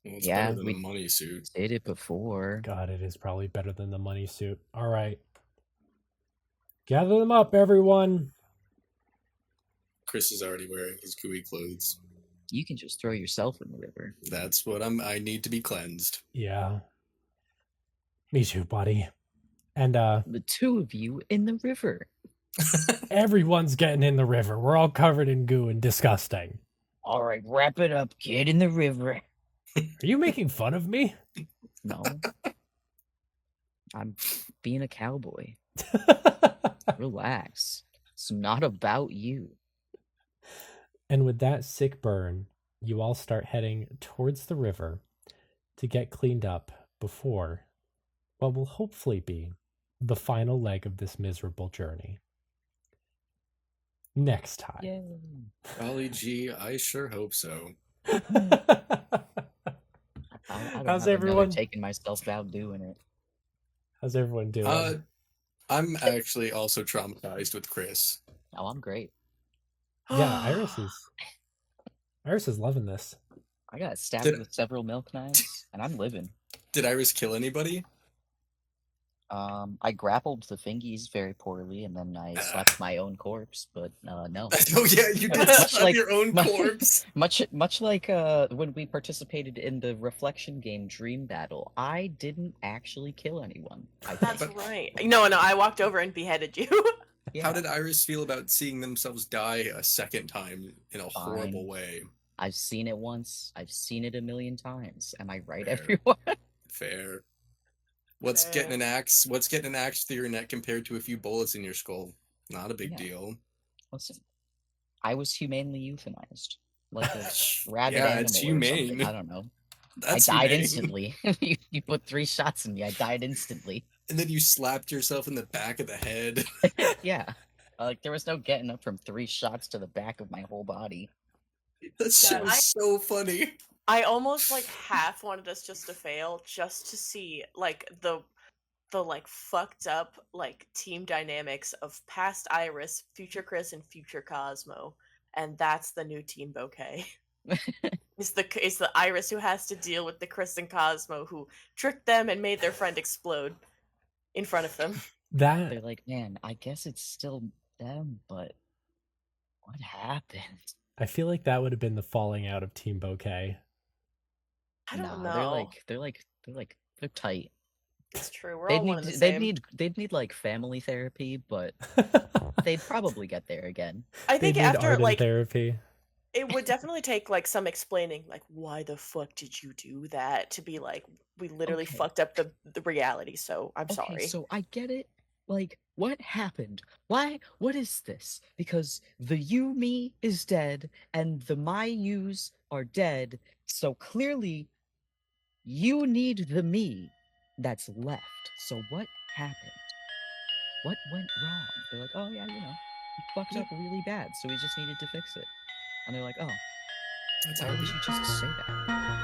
Well, it's Yeah, better than we- a money suit. Did it before. God, it is probably better than the money suit. All right. Gather them up, everyone. Chris is already wearing his gooey clothes. You can just throw yourself in the river. That's what I need to be cleansed. Yeah. Me too, buddy. And The two of you in the river. everyone's getting in the river. We're all covered in goo and disgusting. All right, wrap it up. Get in the river. Are you making fun of me? No. I'm being a cowboy. Relax. It's not about you. And with that sick burn, you all start heading towards the river to get cleaned up before what will hopefully be the final leg of this miserable journey. Next time. Yay. Golly gee, I sure hope so. I don't How's have everyone? another taking myself out doing it. How's everyone doing? I'm actually also traumatized with Chris. Oh, I'm great. Yeah, Iris is loving this. I got stabbed Did- with several milk knives, and I'm living. Did Iris kill anybody? I grappled the fingies very poorly, and then I slapped my own corpse. But no, Oh yeah, you did Much slap like your own my- corpse. much like when we participated in the reflection game Dream Battle, I didn't actually kill anyone. That's right. No, I walked over and beheaded you. How did Iris feel about seeing themselves die a second time in a horrible Fine. way? I've seen it once. I've seen it a million times. Am I right, Fair. everyone? Fair. What's getting an axe? What's getting an axe through your neck compared to a few bullets in your skull? Not a big Yeah. deal. Listen, I was humanely euthanized, like a rabid Yeah, animal. it's or something. humane. I don't know. That's I died humane. instantly. you put 3 shots in me. I died instantly. And then you slapped yourself in the back of the head. Yeah. Like there was no getting up from 3 shots to the back of my whole body. That shit Yeah, was so funny. I almost like half wanted us just to fail, just to see like the like fucked up like team dynamics of past Iris, future Chris, and future Cosmo, and that's the new team Bouquet. It's the Iris who has to deal with the Chris and Cosmo who tricked them and made their friend explode in front of them. That They're like, man, I guess it's still them, but what happened? I feel like that would have been the falling out of Team Bouquet. I don't Nah, know. they're tight. It's true. We're all one and the same. They'd need like family therapy, but they'd probably get there again. I They think need after art and like therapy. it would definitely take like some explaining, like why the fuck did you do that? To be like, we literally Okay. fucked up the reality. So I'm Okay, sorry. so I get it. Like, what happened? Why? What is this? Because the you me is dead and the my yous are dead. So clearly, you need the me that's left. So what happened? What went wrong? They're like, oh yeah, we fucked up really bad, so we just needed to fix it. And they're like, oh, That's why how would you just say that?